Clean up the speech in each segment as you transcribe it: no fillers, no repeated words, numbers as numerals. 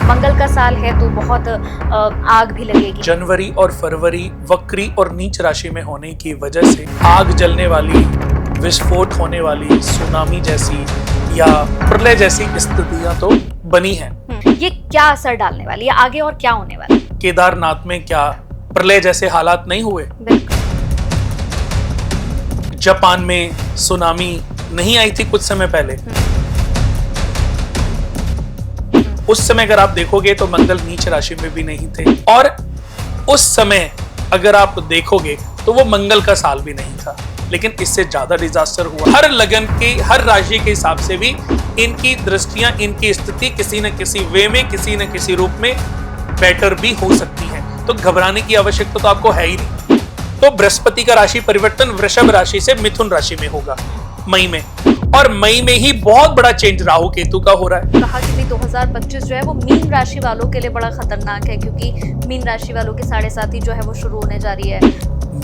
मंगल का साल है तो बहुत आग भी लगेगी। जनवरी और फरवरी वक्री और नीच राशि में होने की वजह से आग जलने वाली, विस्फोट होने वाली, सुनामी जैसी या प्रलय जैसी स्थितियां तो बनी हैं। ये क्या असर डालने वाली है आगे और क्या होने वाला है? केदारनाथ में क्या प्रलय जैसे हालात नहीं हुए? बिल्कुल। जापान में सुनामी नहीं आई थी कुछ समय पहले? उस समय अगर आप देखोगे तो मंगल नीच राशि में भी नहीं थे, और उस समय अगर आप देखोगे तो वो मंगल का साल भी नहीं था। लेकिन इससे ज्यादा डिजास्टर हुआ। हर लगन की, हर राशि के हिसाब से भी इनकी दृष्टियां, इनकी स्थिति किसी न किसी वे में, किसी न किसी रूप में बेटर भी हो सकती है। तो घबराने की आवश्यकता तो आपको है ही नहीं। तो बृहस्पति का राशि परिवर्तन वृषभ राशि से मिथुन राशि में होगा मई में, और मई में ही बहुत बड़ा चेंज राहु केतु का हो रहा है। कहा कि 2025 जो है वो मीन राशि वालों के लिए बड़ा खतरनाक है, क्योंकि मीन राशि वालों के 7.5 जो है वो शुरू होने जा रही है।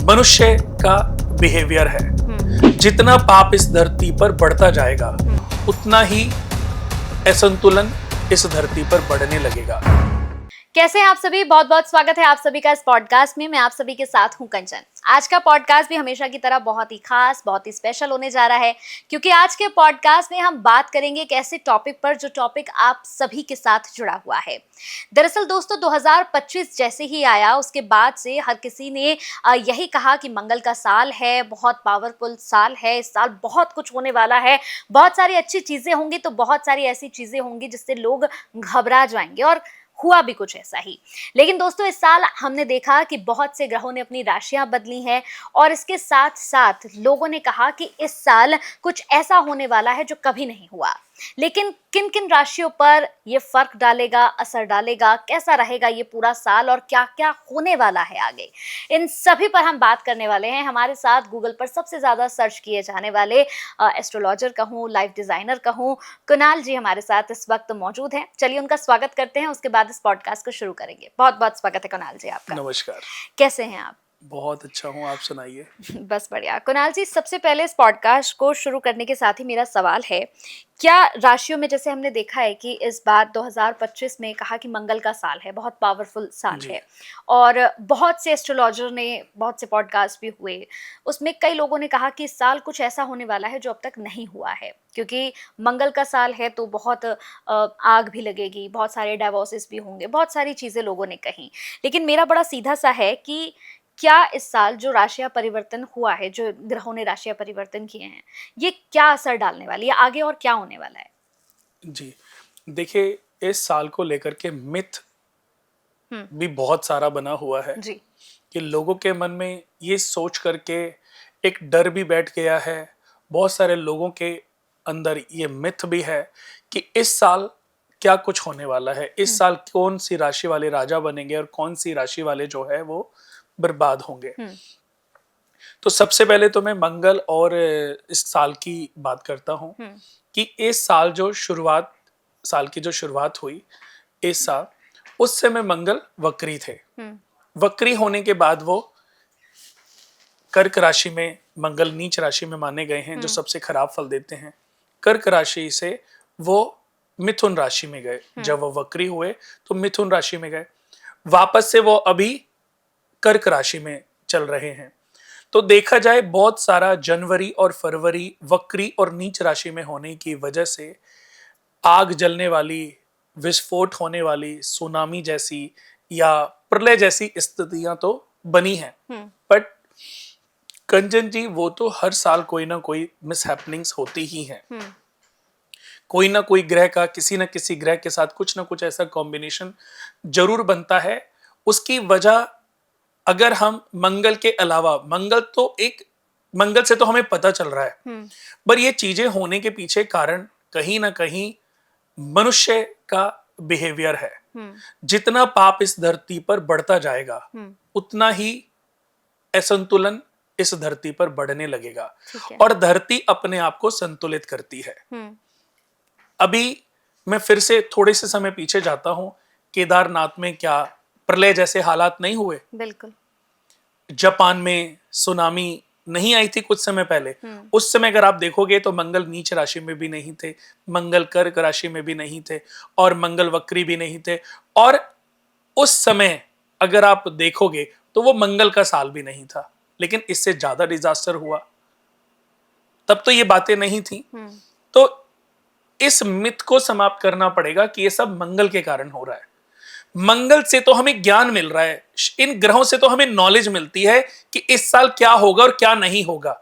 मनुष्य का बिहेवियर है, जितना पाप इस धरती पर बढ़ता जाएगा उतना ही असंतुलन इस धरती पर बढ़ने लगेगा। कैसे हैं आप सभी? बहुत बहुत स्वागत है आप सभी का इस पॉडकास्ट में। मैं आप सभी के साथ हूं कंचन। आज का पॉडकास्ट भी हमेशा की तरह बहुत ही खास, बहुत ही स्पेशल होने जा रहा है, क्योंकि आज के पॉडकास्ट में हम बात करेंगे एक ऐसे टॉपिक पर जो टॉपिक आप सभी के साथ जुड़ा हुआ है। दरअसल दोस्तों 2025 जैसे ही आया उसके बाद से हर किसी ने यही कहा कि मंगल का साल है, बहुत पावरफुल साल है, इस साल बहुत कुछ होने वाला है, बहुत सारी अच्छी चीजें होंगी, तो बहुत सारी ऐसी चीजें होंगी जिससे लोग घबरा जाएंगे, और हुआ भी कुछ ऐसा ही। लेकिन दोस्तों इस साल हमने देखा कि बहुत से ग्रहों ने अपनी राशियां बदली हैं, और इसके साथ साथ लोगों ने कहा कि इस साल कुछ ऐसा होने वाला है जो कभी नहीं हुआ। लेकिन किन किन राशियों पर ये फर्क डालेगा, असर डालेगा, कैसा रहेगा ये पूरा साल, और क्या क्या होने वाला है आगे, इन सभी पर हम बात करने वाले हैं। हमारे साथ गूगल पर सबसे ज्यादा सर्च किए जाने वाले एस्ट्रोलॉजर कहूँ, लाइफ डिजाइनर कहूँ, कुणाल जी हमारे साथ इस वक्त मौजूद हैं। चलिए उनका स्वागत करते हैं, उसके बाद इस पॉडकास्ट को शुरू करेंगे। बहुत बहुत स्वागत है कुणाल जी आपका। नमस्कार। कैसे हैं आप? बहुत अच्छा हूँ, आप सुनाइए। बस बढ़िया। कुणाल जी, सबसे पहले इस पॉडकास्ट को शुरू करने के साथ ही मेरा सवाल है, क्या राशियों में, जैसे हमने देखा है कि इस बार 2025 में कहा कि मंगल का साल है, बहुत पावरफुल साल है, और बहुत से एस्ट्रोलॉजर ने, बहुत से पॉडकास्ट भी हुए, उसमें कई लोगों ने कहा कि इस साल कुछ ऐसा होने वाला है जो अब तक नहीं हुआ है, क्योंकि मंगल का साल है तो बहुत आग भी लगेगी, बहुत सारे डाइवोर्सेस भी होंगे, बहुत सारी चीज़ें लोगों ने कही। लेकिन मेरा बड़ा सीधा सा है कि क्या इस साल जो राशियां परिवर्तन हुआ है, जो ग्रहों ने राशियां परिवर्तन किए हैं, ये क्या असर डालने वाली है आगे और क्या होने वाला है? जी देखिए, इस साल को लेकर के मिथ भी बहुत सारा बना हुआ है जी। कि लोगों के मन में ये सोच करके एक डर भी बैठ गया है। बहुत सारे लोगों के अंदर ये मिथ भी है कि इस साल क्या कुछ होने वाला है, इस साल कौन सी राशि वाले राजा बनेंगे और कौन सी राशि वाले जो है वो बर्बाद होंगे। तो सबसे पहले तो मैं मंगल और इस साल की बात करता हूँ कि इस साल साल की जो शुरुआत हुई इस साल, उस समय मंगल वक्री थे। वक्री होने के बाद वो कर्क राशि में, मंगल नीच राशि में माने गए हैं जो सबसे खराब फल देते हैं। कर्क राशि से वो मिथुन राशि में गए। जब वो वक्री हुए तो मिथुन राशि में गए, वापस से वो अभी कर्क राशि में चल रहे हैं। तो देखा जाए बहुत सारा जनवरी और फरवरी वक्री और नीच राशि में होने की वजह से आग जलने वाली, विस्फोट होने वाली, सुनामी जैसी या प्रलय जैसी स्थितियां तो बनी हैं। बट कंचन जी, वो तो हर साल कोई ना कोई मिसहैपनिंग्स होती ही हैं। कोई ना कोई ग्रह का किसी न किसी ग्रह के साथ कुछ ना कुछ ऐसा कॉम्बिनेशन जरूर बनता है। उसकी वजह, अगर हम मंगल के अलावा, मंगल से तो हमें पता चल रहा है, पर ये चीजें होने के पीछे कारण कहीं ना कहीं मनुष्य का बिहेवियर है। जितना पाप इस धरती पर बढ़ता जाएगा उतना ही असंतुलन इस धरती पर बढ़ने लगेगा, और धरती अपने आप को संतुलित करती है। अभी मैं फिर से थोड़े से समय पीछे जाता हूं। केदारनाथ में क्या प्रलय जैसे हालात नहीं हुए? बिल्कुल। जापान में सुनामी नहीं आई थी कुछ समय पहले, उस समय अगर आप देखोगे तो मंगल नीच राशि में भी नहीं थे, मंगल कर्क राशि में भी नहीं थे, और मंगल वक्री भी नहीं थे, और उस समय अगर आप देखोगे तो वो मंगल का साल भी नहीं था। लेकिन इससे ज्यादा डिजास्टर हुआ, तब तो ये बातें नहीं थी। तो इस मिथ को समाप्त करना पड़ेगा कि ये सब मंगल के कारण हो रहा है। मंगल से तो हमें ज्ञान मिल रहा है, इन ग्रहों से तो हमें नॉलेज मिलती है कि इस साल क्या होगा और क्या नहीं होगा।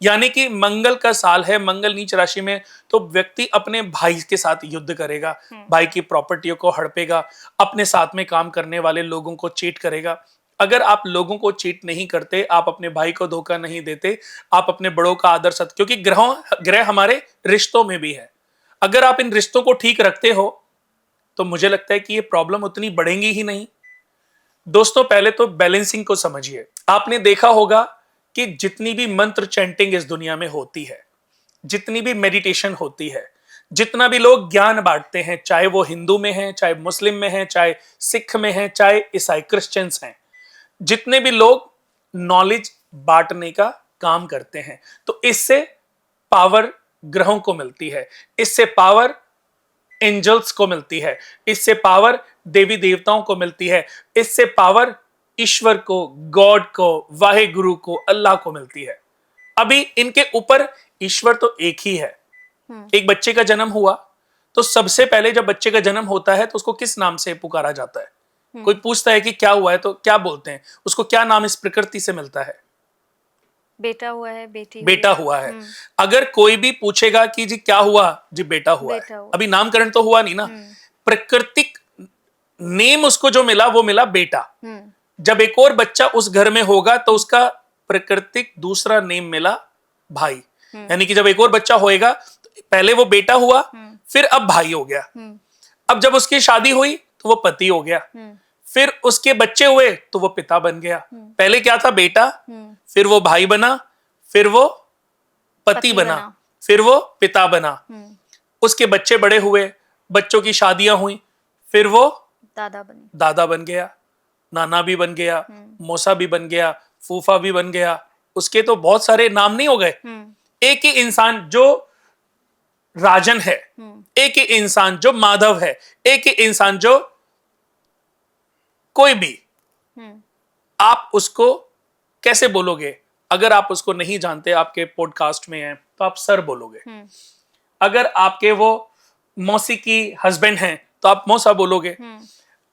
यानी कि मंगल का साल है, मंगल नीच राशि में, तो व्यक्ति अपने भाई के साथ युद्ध करेगा, भाई की प्रॉपर्टियों को हड़पेगा, अपने साथ में काम करने वाले लोगों को चीट करेगा। अगर आप लोगों को चीट नहीं करते, आप अपने भाई को धोखा नहीं देते, आप अपने बड़ों का आदर सत्कार, क्योंकि ग्रह हमारे रिश्तों में भी है, अगर आप इन रिश्तों को ठीक रखते हो तो मुझे लगता है कि ये प्रॉब्लम उतनी बढ़ेंगी ही नहीं। दोस्तों, पहले तो बैलेंसिंग को समझिए। आपने देखा होगा कि जितनी भी मंत्र चैंटिंग इस दुनिया में होती है, जितनी भी मेडिटेशन होती है, जितना भी लोग ज्ञान बांटते हैं, चाहे वो हिंदू में है, चाहे मुस्लिम में है, चाहे सिख में है, चाहे ईसाई क्रिश्चियंस हैं, जितने भी लोग नॉलेज बांटने का काम करते हैं, तो इससे पावर ग्रहों को मिलती है, इससे पावर एंजल्स को मिलती है, इससे पावर देवी देवताओं को मिलती है, इससे पावर ईश्वर को, गॉड को, वाहे गुरु को, अल्लाह को मिलती है। अभी इनके ऊपर ईश्वर तो एक ही है। एक बच्चे का जन्म हुआ तो सबसे पहले जब बच्चे का जन्म होता है तो उसको किस नाम से पुकारा जाता है? कोई पूछता है कि क्या हुआ है तो क्या बोलते हैं उसको? क्या नाम इस प्रकृति से मिलता है? बेटा हुआ है, बेटा हुआ है। अगर कोई भी पूछेगा कि जी क्या हुआ, जी बेटा हुआ है। अभी नामकरण तो हुआ नहीं ना, प्राकृतिक नेम उसको जो मिला वो मिला बेटा। जब एक और बच्चा उस घर में होगा तो उसका प्राकृतिक दूसरा नेम मिला भाई। यानी कि जब एक और बच्चा होएगा तो पहले वो बेटा हुआ, फिर अब भाई हो गया। अब जब उसकी शादी हुई तो वो पति हो गया, फिर उसके बच्चे हुए तो वो पिता बन गया। पहले क्या था? बेटा, फिर वो भाई बना, फिर वो पति बना, फिर वो पिता बना। उसके बच्चे बड़े हुए, बच्चों की शादियां हुई, फिर वो दादा बन गया, नाना भी बन गया, मौसा भी बन गया, फूफा भी बन गया। उसके तो बहुत सारे नाम नहीं हो गए। एक ही इंसान जो राजन है, एक ही इंसान जो माधव है, एक ही इंसान जो कोई भी, आप उसको कैसे बोलोगे? अगर आप उसको नहीं जानते, आपके पॉडकास्ट में है तो आप सर बोलोगे। अगर आपके वो मौसी की हस्बैंड हैं तो आप मौसा बोलोगे।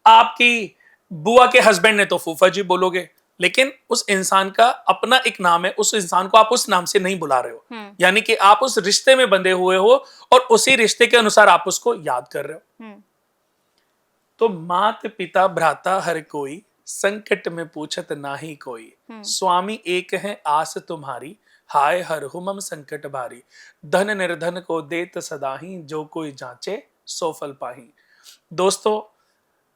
आपकी बुआ के हस्बैंड ने तो फूफा जी बोलोगे। लेकिन उस इंसान का अपना एक नाम है, उस इंसान को आप उस नाम से नहीं बुला रहे हो। यानी कि आप उस रिश्ते में बंधे हुए हो और उसी रिश्ते के अनुसार आप उसको याद कर रहे हो। तो मात पिता भ्राता हर कोई, संकट में पूछत नाही कोई। स्वामी एक है आस तुम्हारी, हाय हर हुमम संकट भारी। धन निर्धन को देत सदाही, जो कोई जांचे सो फल पाही। दोस्तों,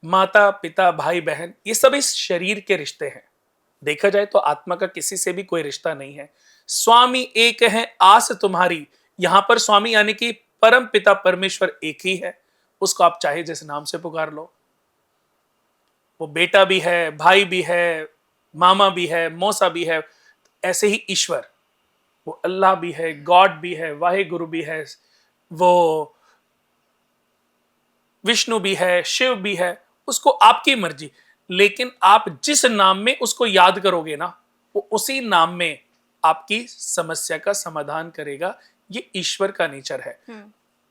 माता पिता भाई बहन ये सब इस शरीर के रिश्ते हैं। देखा जाए तो आत्मा का किसी से भी कोई रिश्ता नहीं है। स्वामी एक है आस तुम्हारी, यहां पर स्वामी यानी कि परम पिता परमेश्वर एक ही है। उसको आप चाहे जिस नाम से पुकार लो, वो बेटा भी है, भाई भी है, मामा भी है, मौसा भी है। ऐसे ही ईश्वर, वो अल्लाह भी है, गॉड भी है, वाहे गुरु भी है, वो विष्णु भी है, शिव भी है। उसको आपकी मर्जी, लेकिन आप जिस नाम में उसको याद करोगे ना, वो उसी नाम में आपकी समस्या का समाधान करेगा। ये ईश्वर का नेचर है।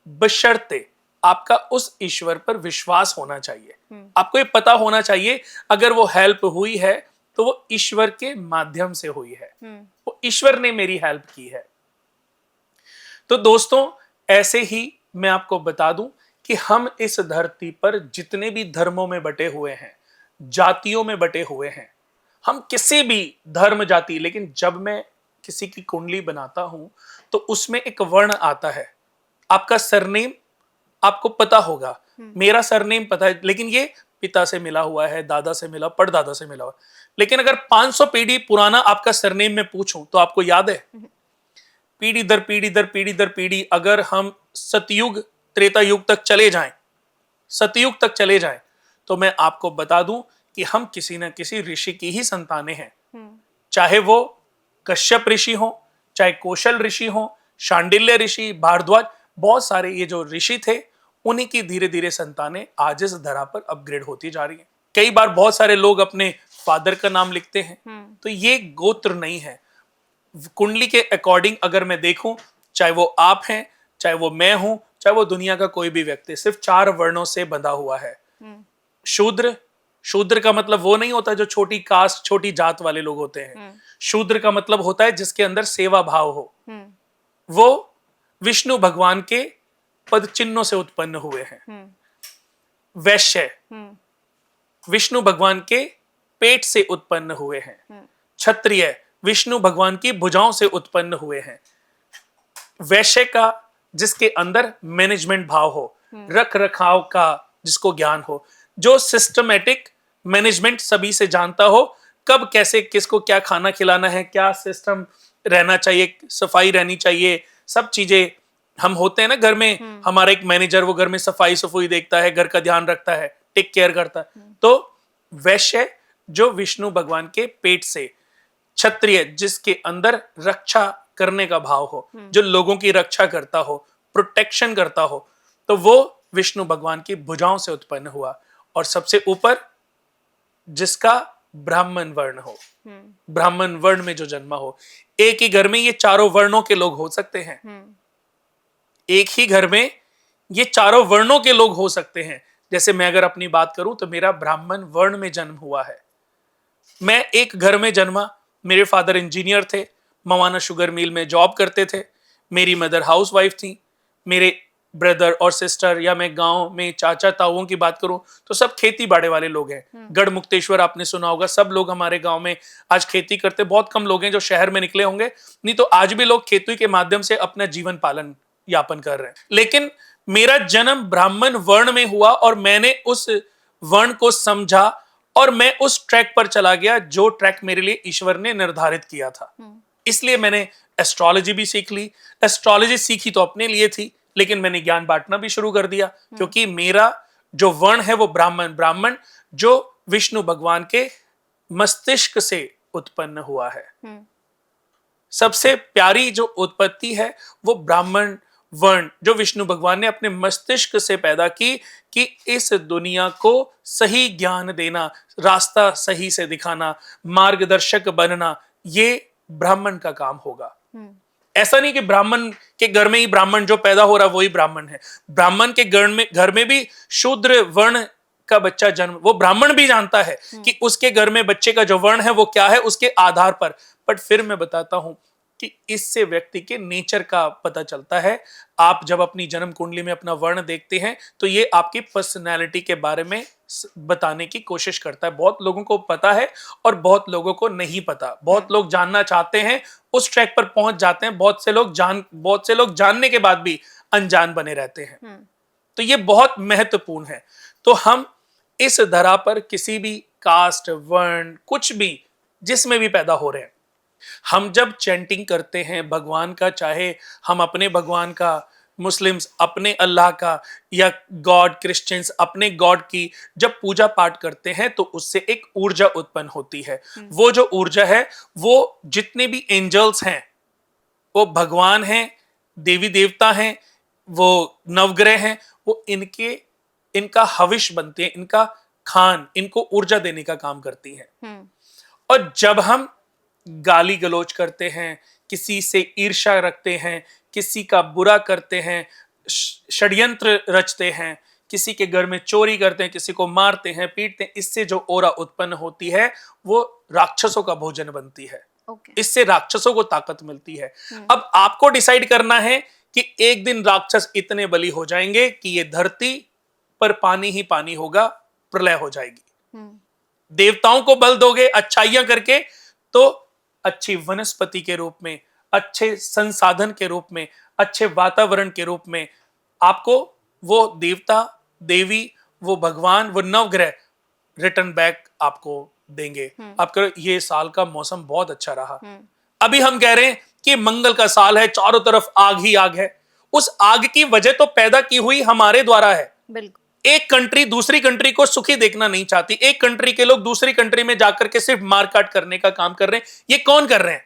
बशर्ते आपका उस ईश्वर पर विश्वास होना चाहिए। आपको ये पता होना चाहिए अगर वो हेल्प हुई है तो वो ईश्वर के माध्यम से हुई है, वो ईश्वर ने मेरी हेल्प की है। तो दोस्तों, ऐसे ही मैं आपको बता दूं कि हम इस धरती पर जितने भी धर्मों में बटे हुए हैं, जातियों में बटे हुए हैं, हम किसी भी धर्म जाति, लेकिन जब मैं किसी की कुंडली बनाता हूं तो उसमें एक वर्ण आता है। आपका सरनेम आपको पता होगा, मेरा सरनेम पता है, लेकिन ये पिता से मिला हुआ है, दादा से मिला, परदादा से मिला हुआ। लेकिन अगर 500 पीढ़ी पुराना आपका सरनेम में पूछूं तो आपको याद है? पीढ़ी दर पीढ़ी दर पीढ़ी दर पीढ़ी, अगर हम सतयुग त्रेता युग तक चले जाएं, सतयुग तक चले जाएं, तो मैं आपको बता दूं कि हम किसी न किसी ऋषि की ही संतानें हैं। चाहे वो कश्यप ऋषि हो, चाहे कौशल ऋषि हो, शांडिल्य ऋषि, भारद्वाज, बहुत सारे ये जो ऋषि थे, उन्हीं की धीरे धीरे संतानें आज इस धरा पर अपग्रेड होती जा रही हैं। कई बार बहुत सारे लोग अपने फादर का नाम लिखते हैं, तो ये गोत्र नहीं है। कुंडली के अकॉर्डिंग अगर मैं देखूं, चाहे वो आप हैं, चाहे वो मैं हूं, चाहे वो दुनिया का कोई भी व्यक्ति, सिर्फ 4 वर्णों से बंधा हुआ है। शूद्र, शूद्र का मतलब वो नहीं होता जो छोटी कास्ट, छोटी जात वाले लोग होते हैं। शूद्र का मतलब होता है जिसके अंदर सेवा भाव हो। वो विष्णु भगवान के पद चिन्हों से उत्पन्न हुए हैं। वैश्य विष्णु भगवान के पेट से उत्पन्न हुए हैं। क्षत्रिय विष्णु भगवान की भुजाओं से उत्पन्न हुए हैं। वैश्य का जिसके अंदर मैनेजमेंट भाव हो, रख रखाव का जिसको ज्ञान हो, जो सिस्टमेटिक मैनेजमेंट सभी से जानता हो, कब कैसे किसको क्या खाना खिलाना है, क्या सिस्टम रहना चाहिए, सफाई रहनी चाहिए, सब चीजें हम होते हैं ना घर में। हमारा एक मैनेजर, वो घर में सफाई सफाई देखता है, घर का ध्यान रखता है, टेक केयर करता है। तो वैश्य जो विष्णु भगवान के पेट से, क्षत्रिय जिसके अंदर रक्षा करने का भाव हो, जो लोगों की रक्षा करता हो, प्रोटेक्शन करता हो, तो वो विष्णु भगवान की भुजाओं से उत्पन्न हुआ। और सबसे ऊपर जिसका ब्राह्मण वर्ण हो, ब्राह्मण वर्ण में जो जन्मा हो। एक ही घर में ये चारों वर्णों के लोग हो सकते हैं। एक ही घर में ये चारों वर्णों के लोग हो सकते हैं। जैसे मैं अगर अपनी बात करूं तो मेरा ब्राह्मण वर्ण में जन्म हुआ है। मैं एक घर में जन्मा, मेरे फादर इंजीनियर थे, मवाना शुगर मिल में जॉब करते थे, मेरी मदर हाउसवाइफ थी, मेरे ब्रदर और सिस्टर, या मैं गांव में चाचा ताऊओं की बात करूं तो सब खेती बाड़े वाले लोग हैं। गढ़ मुक्तेश्वर आपने सुना होगा, सब लोग हमारे गांव में आज खेती करते। बहुत कम लोग हैं जो शहर में निकले होंगे, नहीं तो आज भी लोग खेती के माध्यम से अपना जीवन पालन यापन कर रहे हैं। लेकिन मेरा जन्म ब्राह्मण वर्ण में हुआ और मैंने उस वर्ण को समझा और मैं उस ट्रैक पर चला गया जो ट्रैक मेरे लिए ईश्वर ने निर्धारित किया था। इसलिए मैंने एस्ट्रोलॉजी भी सीख ली। एस्ट्रोलॉजी सीखी तो अपने लिए थी, लेकिन मैंने ज्ञान बांटना भी शुरू कर दिया, क्योंकि मेरा जो वर्ण है वो ब्राह्मण, ब्राह्मण जो विष्णु भगवान के मस्तिष्क से उत्पन्न हुआ है। सबसे प्यारी जो उत्पत्ति है वो ब्राह्मण वर्ण जो विष्णु भगवान ने अपने मस्तिष्क से पैदा की, कि इस दुनिया को सही ज्ञान देना, रास्ता सही से दिखाना, मार्गदर्शक बनना, ये ब्राह्मण का काम होगा। ऐसा नहीं कि ब्राह्मण के घर में ही ब्राह्मण जो पैदा हो रहा वही ब्राह्मण है। ब्राह्मण के घर में भी शूद्र वर्ण का बच्चा जन्म, वो ब्राह्मण भी जानता है कि उसके घर में बच्चे का जो वर्ण है वो क्या है, उसके आधार पर। बट फिर मैं बताता हूं कि इससे व्यक्ति के नेचर का पता चलता है। आप जब अपनी जन्म कुंडली में अपना वर्ण देखते हैं तो ये आपकी पर्सनैलिटी के बारे में बताने की कोशिश करता है। बहुत लोगों को पता है और बहुत लोगों को नहीं पता। बहुत लोग जानना चाहते हैं, उस ट्रैक पर पहुंच जाते हैं। बहुत से लोग जानने के बाद भी अनजान बने रहते हैं। तो ये बहुत महत्वपूर्ण है। तो हम इस धरा पर किसी भी कास्ट, वर्ण, कुछ भी जिसमें भी पैदा हो रहे हैं, हम जब चैंटिंग करते हैं भगवान का, चाहे हम अपने भगवान का, मुस्लिम्स अपने अल्लाह का, या गॉड, क्रिश्चियंस अपने गॉड की जब पूजा पाठ करते हैं, तो उससे एक ऊर्जा उत्पन्न होती है। वो जो ऊर्जा है, वो जितने भी एंजल्स हैं, वो भगवान हैं, देवी देवता हैं, वो नवग्रह हैं, वो इनका हविष बनते हैं, इनका खान, इनको ऊर्जा देने का काम करती हैं। और जब हम गाली गलौज करते हैं, किसी से ईर्ष्या रखते हैं, किसी का बुरा करते हैं, षड्यंत्र रचते हैं, किसी के घर में चोरी करते हैं, किसी को मारते हैं, पीटते हैं, इससे जो ओरा उत्पन्न होती है वो राक्षसों का भोजन बनती है। इससे राक्षसों को ताकत मिलती है। अब आपको डिसाइड करना है कि एक दिन राक्षस इतने बली हो जाएंगे कि ये धरती पर पानी ही पानी होगा, प्रलय हो जाएगी। देवताओं को बल दोगे अच्छाइयां करके, तो अच्छी वनस्पति के रूप में, अच्छे संसाधन के रूप में, अच्छे वातावरण के रूप में आपको वो देवता, देवी, वो भगवान, वो नवग्रह रिटर्न बैक आपको देंगे। आप कहो ये साल का मौसम बहुत अच्छा रहा। अभी हम कह रहे हैं कि मंगल का साल है, चारों तरफ आग ही आग है। उस आग की वजह तो पैदा की हुई हमारे द्वारा है। बिल्कुल। एक कंट्री दूसरी कंट्री को सुखी देखना नहीं चाहती। एक कंट्री के लोग दूसरी कंट्री में जाकर के सिर्फ मारकाट करने का काम कर रहे हैं। ये कौन कर रहे हैं?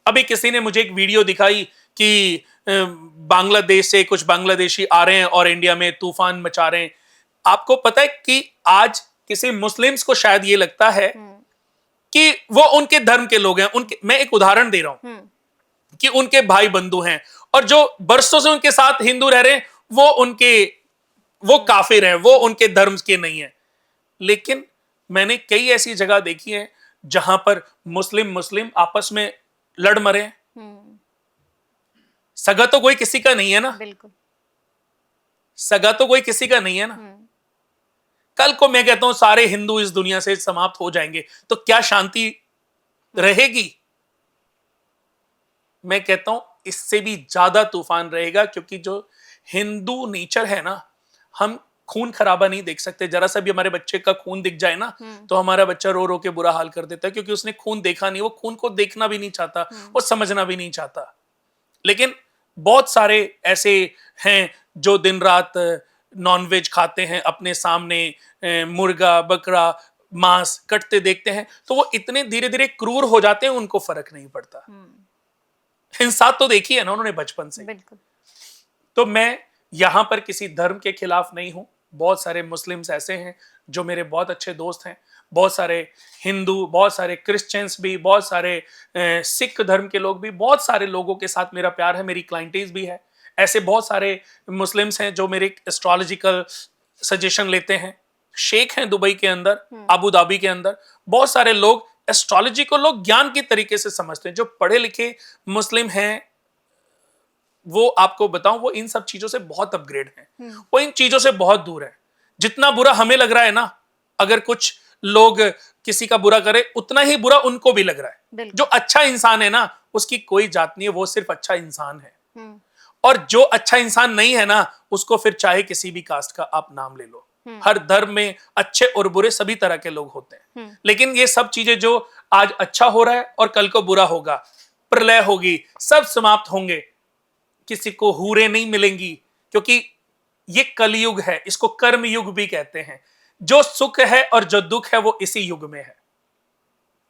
अभी किसी ने मुझे एक वीडियो दिखाई कि बांग्लादेश से कुछ बांग्लादेशी आ रहे हैं और इंडिया में तूफान मचा रहे हैं। आपको पता है कि आज किसी मुस्लिम्स को शायद ये लगता है कि वो उनके धर्म के लोग हैं, उनके, मैं एक उदाहरण दे रहा हूं कि उनके भाई बंधु हैं, और जो बरसों से उनके साथ हिंदू रह रहे हैं वो काफिर हैं, वो उनके धर्म के नहीं है। लेकिन मैंने कई ऐसी जगह देखी है जहां पर मुस्लिम मुस्लिम आपस में लड़ मरे हैं। सगा तो कोई किसी का नहीं है ना, बिल्कुल सगा तो कोई किसी का नहीं है ना। कल को मैं कहता हूं सारे हिंदू इस दुनिया से समाप्त हो जाएंगे तो क्या शांति रहेगी? मैं कहता हूं इससे भी ज्यादा तूफान रहेगा, क्योंकि जो हिंदू नेचर है ना, हम खून खराबा नहीं देख सकते। जरा सा भी हमारे बच्चे का खून दिख जाए ना तो हमारा बच्चा रो रो के बुरा हाल कर देता है, क्योंकि उसने खून देखा नहीं, वो खून को देखना भी नहीं चाहता, वो समझना भी नहीं चाहता। लेकिन बहुत सारे ऐसे हैं जो दिन रात नॉनवेज खाते हैं, अपने सामने मुर्गा बकरा मांस कटते देखते हैं तो वो इतने धीरे धीरे क्रूर हो जाते हैं, उनको फर्क नहीं पड़ता। हिंसा तो देखी है ना उन्होंने बचपन से। बिल्कुल। तो मैं यहां पर किसी धर्म के खिलाफ नहीं हूं। बहुत सारे मुस्लिम्स ऐसे हैं जो मेरे बहुत अच्छे दोस्त हैं, बहुत सारे हिंदू, बहुत सारे क्रिश्चियंस भी, बहुत सारे सिख धर्म के लोग भी, बहुत सारे लोगों के साथ मेरा प्यार है, मेरी क्लाइंटेज भी है। ऐसे बहुत सारे मुस्लिम्स हैं जो मेरे एस्ट्रोलॉजिकल सजेशन लेते हैं। शेख हैं दुबई के अंदर, अबू धाबी के अंदर, बहुत सारे लोग एस्ट्रोलॉजी को लोग ज्ञान की तरीके से समझते हैं। जो पढ़े लिखे मुस्लिम हैं, वो आपको बताऊं, वो इन सब चीजों से बहुत अपग्रेड हैं, वो इन चीजों से बहुत दूर है। जितना बुरा हमें लग रहा है ना, अगर कुछ लोग किसी का बुरा करे, उतना ही बुरा उनको भी लग रहा है। जो अच्छा इंसान है ना, उसकी कोई जात नहीं है, वो सिर्फ अच्छा इंसान है। और जो अच्छा इंसान नहीं है ना, उसको फिर चाहे किसी भी कास्ट का आप नाम ले लो, हर धर्म में अच्छे और बुरे सभी तरह के लोग होते हैं। लेकिन ये सब चीजें जो आज अच्छा हो रहा है और कल को बुरा होगा, प्रलय होगी, सब समाप्त होंगे, किसी को हूरें नहीं मिलेंगी, क्योंकि ये कलयुग है, इसको कर्म युग भी कहते हैं। जो सुख है और जो दुख है वो इसी युग में है।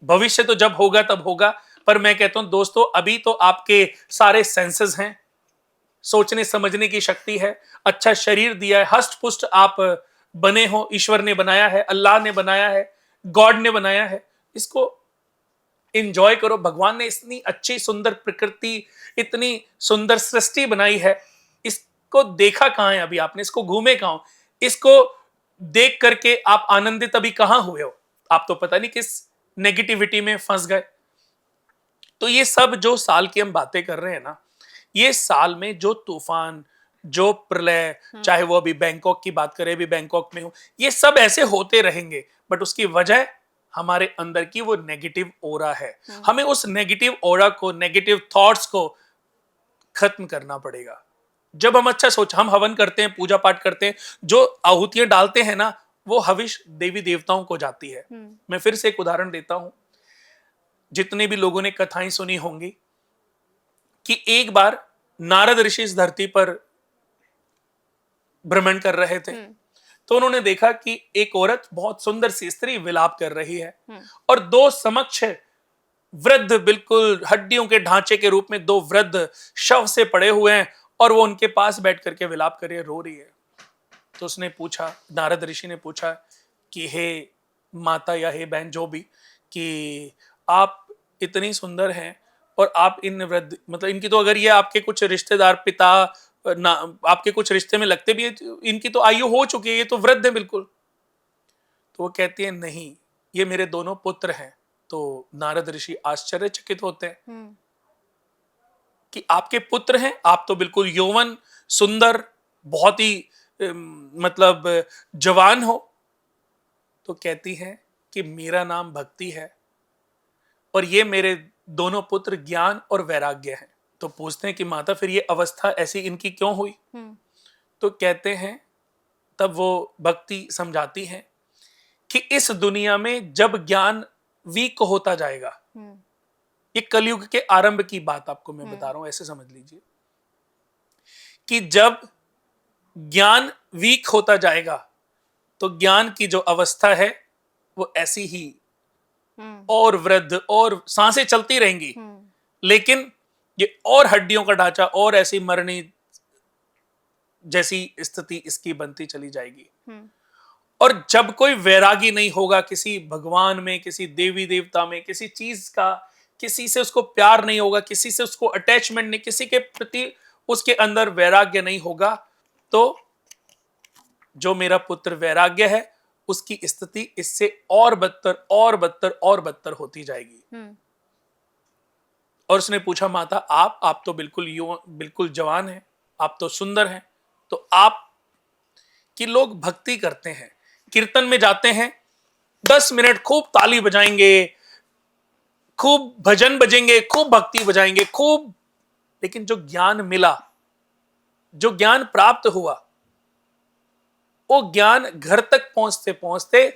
भविष्य तो जब होगा तब होगा, पर मैं कहता हूं दोस्तों, अभी तो आपके सारे सेंसेस हैं, सोचने समझने की शक्ति है, अच्छा शरीर दिया है, हष्ट पुष्ट आप बने हो, ईश्वर ने बनाया है, अल्लाह ने बनाया है, गॉड ने बनाया है। इसको एंजॉय करो। भगवान ने इतनी अच्छी सुंदर प्रकृति, इतनी सुंदर सृष्टि बनाई है, इसको देखा कहां है अभी आपने? इसको घूमे कहां? इसको देख करके आप आनंदित अभी कहां हुए हो? आप तो पता नहीं किस नेगेटिविटी में फंस गए। तो ये सब जो साल की हम बातें कर रहे हैं ना, ये साल में जो तूफान, जो प्रलय, चाहे वो अभी बैंकॉक की बात करें, अभी बैंकॉक में हो, ये सब ऐसे होते रहेंगे। बट उसकी वजह हमारे अंदर की वो नेगेटिव ओरा है। हमें उस नेगेटिव ओरा को, नेगेटिव थॉट्स को खत्म करना पड़ेगा। जब हम अच्छा सोच, हम हवन करते हैं, पूजा पाठ करते हैं, जो आहुतियां डालते हैं ना, वो हविष देवी देवताओं को जाती है। मैं फिर से एक उदाहरण देता हूं। जितने भी लोगों ने कथाएं सुनी होंगी कि एक बार नारद ऋषि इस धरती पर भ्रमण कर रहे थे, तो उन्होंने देखा कि एक औरत, बहुत सुंदर सी स्त्री, विलाप कर रही है, और दो समक्ष वृद्ध, बिल्कुल हड्डियों के ढांचे के रूप में दो वृद्ध शव से पड़े हुए हैं, और वो उनके पास बैठ करके विलाप कर रही है, रो रही है। तो उसने पूछा, नारद ऋषि ने पूछा कि हे माता या हे बहन, जो भी, कि आप इतनी सुंदर हैं और आप इन वृद्ध, मतलब इनकी तो, अगर ये आपके कुछ रिश्तेदार, पिता ना, आपके कुछ रिश्ते में लगते भी है, इनकी तो आयु हो चुकी है, ये तो वृद्ध है बिल्कुल। तो वो कहती है, नहीं, ये मेरे दोनों पुत्र हैं। तो नारद ऋषि आश्चर्यचकित होते हैं कि आपके पुत्र हैं, आप तो बिल्कुल यौवन, सुंदर, बहुत ही मतलब जवान हो। तो कहती हैं कि मेरा नाम भक्ति है और ये मेरे दोनों पुत्र ज्ञान और वैराग्य हैं। तो पूछते हैं कि माता, फिर ये अवस्था ऐसी इनकी क्यों हुई? तो कहते हैं, तब वो भक्ति समझाती हैं कि इस दुनिया में जब ज्ञान वीक होता जाएगा, ये कलयुग के आरंभ की बात आपको मैं बता रहा हूं, ऐसे समझ लीजिए कि जब ज्ञान वीक होता जाएगा तो ज्ञान की जो अवस्था है वो ऐसी ही और वृद्ध और सांसें चलती रहेंगी, लेकिन ये और हड्डियों का ढांचा और ऐसी मरनी जैसी स्थिति इसकी बनती चली जाएगी। और जब कोई वैरागी नहीं होगा किसी भगवान में, किसी देवी देवता में, किसी चीज का, किसी से उसको प्यार नहीं होगा, किसी से उसको अटैचमेंट नहीं, किसी के प्रति उसके अंदर वैराग्य नहीं होगा, तो जो मेरा पुत्र वैराग्य है उसकी स्थिति इससे और बदतर और बदतर और बदतर होती जाएगी। और उसने पूछा, माता आप तो बिल्कुल जवान हैं, आप तो सुंदर हैं, तो आप कि लोग भक्ति करते हैं, कीर्तन में जाते हैं, 10 मिनट खूब ताली बजाएंगे, खूब भजन बजेंगे, खूब भक्ति बजाएंगे, खूब, लेकिन जो ज्ञान मिला, जो ज्ञान प्राप्त हुआ, वो ज्ञान घर तक पहुंचते पहुंचते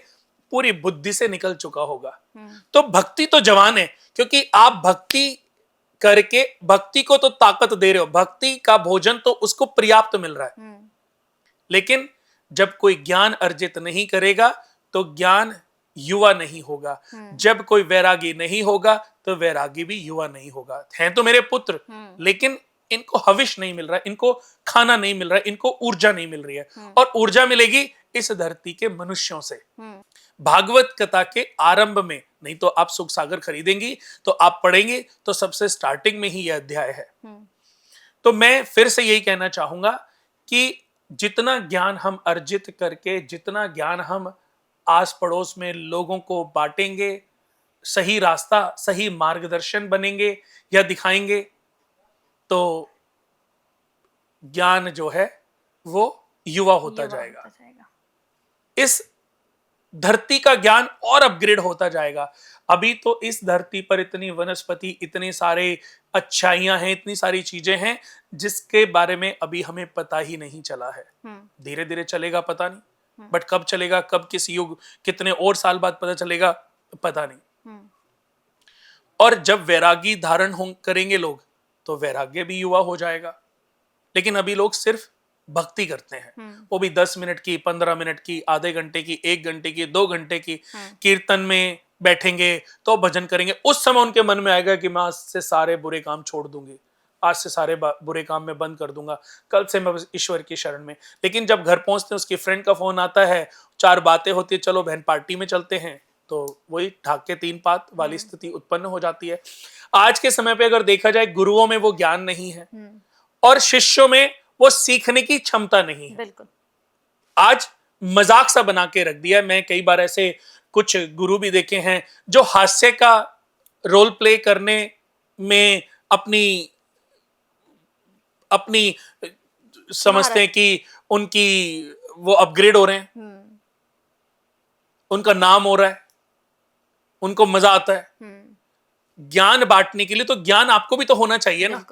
पूरी बुद्धि से निकल चुका होगा। तो भक्ति तो जवान है, क्योंकि आप भक्ति करके भक्ति को तो ताकत दे रहे हो, भक्ति का भोजन तो उसको पर्याप्त मिल रहा है। लेकिन जब कोई ज्ञान अर्जित नहीं करेगा तो ज्ञान युवा नहीं होगा। जब कोई वैरागी नहीं होगा तो वैरागी भी युवा नहीं होगा। हैं तो मेरे पुत्र, लेकिन इनको हविष नहीं मिल रहा है, इनको खाना नहीं मिल रहा है, इनको ऊर्जा नहीं मिल रही है। और ऊर्जा मिलेगी इस धरती के मनुष्यों से। भागवत कथा के आरंभ में, नहीं तो आप सुख सागर खरीदेंगी तो आप पढ़ेंगे तो सबसे स्टार्टिंग में ही यह अध्याय है। तो मैं फिर से यही कहना चाहूंगा कि जितना ज्ञान हम अर्जित करके, जितना ज्ञान हम आस पड़ोस में लोगों को बांटेंगे, सही रास्ता, सही मार्गदर्शन बनेंगे या दिखाएंगे, तो ज्ञान जो है वो युवा होता जाएगा। इस धरती का ज्ञान और अपग्रेड होता जाएगा। अभी तो इस धरती पर इतनी वनस्पति, इतने सारे अच्छाइयां हैं, इतनी सारी चीजें हैं जिसके बारे में अभी हमें पता ही नहीं चला है। धीरे धीरे चलेगा, पता नहीं, बट कब चलेगा, कब, किस युग, कितने और साल बाद पता चलेगा, पता नहीं। और जब वैरागी धारण करेंगे लोग तो वैराग्य भी युवा हो जाएगा। लेकिन अभी लोग सिर्फ भक्ति करते हैं, वो भी 10 मिनट की, 15 मिनट की, आधे घंटे की, 1 घंटे की, 2 घंटे की। कीर्तन में बैठेंगे तो भजन करेंगे, उस समय उनके मन में आएगा कि मैं आज से सारे बुरे काम छोड़ दूंगी, आज से सारे बुरे काम में बंद कर दूंगा, कल से मैं बस ईश्वर की शरण में। लेकिन जब घर पहुंचते हैं उसकी फ्रेंड का फोन आता है, 4 बातें होती है, चलो बहन पार्टी में चलते हैं, तो वही ढाक के 3 पात वाली स्थिति उत्पन्न हो जाती है। आज के समय पे अगर देखा जाए, गुरुओं में वो ज्ञान नहीं है और शिष्यों में वो सीखने की क्षमता नहीं है। बिल्कुल। आज मजाक सा बना के रख दिया। मैं कई बार ऐसे कुछ गुरु भी देखे हैं जो हास्य का रोल प्ले करने में अपनी समझते हैं कि उनकी वो अपग्रेड हो रहे हैं, उनका नाम हो रहा है, उनको मजा आता है। ज्ञान बांटने के लिए तो ज्ञान आपको भी तो होना चाहिए ना।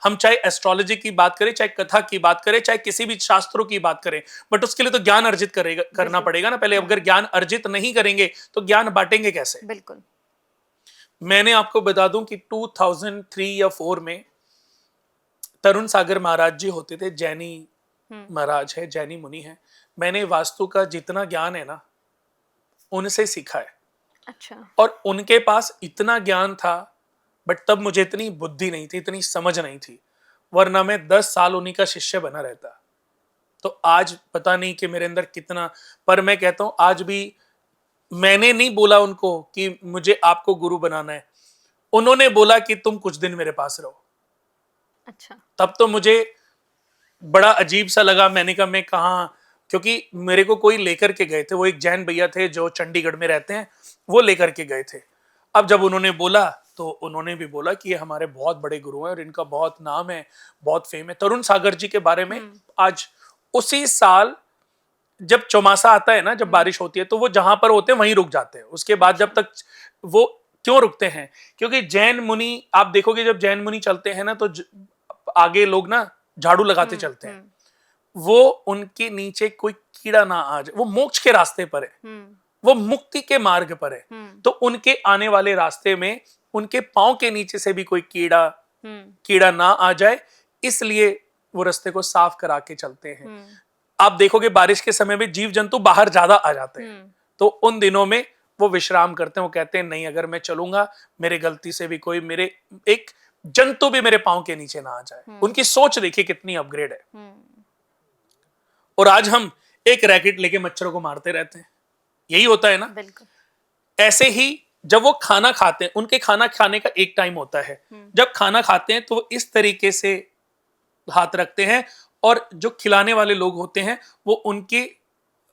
हम चाहे एस्ट्रोलॉजी की बात करें, चाहे कथा की बात करें, चाहे किसी भी शास्त्रों की बात करें, बट उसके लिए तो ज्ञान अर्जित करना पड़ेगा ना पहले। अगर ज्ञान अर्जित नहीं करेंगे तो ज्ञान बांटेंगे कैसे? बिल्कुल। मैंने आपको बता दूं कि 2003 या 4 में तरुण सागर महाराज जी होते थे, जैनी महाराज है, जैनी मुनि है। मैंने वास्तु का जितना ज्ञान है ना उनसे सीखा है। अच्छा। और उनके पास इतना ज्ञान था, बट तब मुझे इतनी बुद्धि नहीं थी, इतनी समझ नहीं थी, वरना मैं 10 साल उन्हीं का शिष्य बना रहता। तो आज पता नहीं कि मेरे अंदर कितना, पर मैं कहता हूं आज भी मैंने नहीं बोला उनको कि मुझे आपको गुरु बनाना है, उन्होंने बोला कि तुम कुछ दिन मेरे पास रहो। अच्छा। तब तो मुझे बड़ा अजीब सा लगा। मैंने कहा मैं कहाँ, क्योंकि मेरे को कोई लेकर के गए थे, वो एक जैन भैया थे जो चंडीगढ़ में रहते हैं, वो लेकर के गए थे। अब जब उन्होंने बोला तो उन्होंने भी बोला कि ये हमारे बहुत बड़े गुरु हैं और इनका बहुत नाम है, बहुत फेम है। तरुण सागर जी के बारे में आज, उसी साल जब चौमासा आता है ना, जब बारिश होती है, तो वो जहां पर होते हैं वहीं रुक जाते हैं। उसके बाद जब तक वो क्यों रुकते हैं? क्योंकि जैन मुनि, आप देखोगे जब जैन मुनि चलते हैं ना तो आगे लोग ना झाड़ू लगाते चलते हैं, वो उनके नीचे कोई कीड़ा ना आ जाए। वो मोक्ष के रास्ते पर है, वो मुक्ति के मार्ग पर है। तो उनके आने वाले रास्ते में उनके पांव के नीचे से भी कोई कीड़ा ना आ जाए, इसलिए वो रास्ते को साफ करा के चलते हैं। आप देखोगे बारिश के समय में जीव जंतु बाहर ज्यादा आ जाते हैं, तो उन दिनों में वो विश्राम करते हैं। वो कहते हैं नहीं, अगर मैं चलूंगा, मेरे गलती से भी कोई मेरे एक जंतु भी मेरे पांव के नीचे ना आ जाए। उनकी सोच देखिए कितनी अपग्रेड है। और आज हम एक रैकेट लेके मच्छरों को मारते रहते हैं, यही होता है ना। बिल्कुल। ऐसे ही जब वो खाना खाते हैं, उनके खाना खाने का एक टाइम होता है, जब खाना खाते हैं तो वो इस तरीके से हाथ रखते हैं, और जो खिलाने वाले लोग होते हैं वो उनकी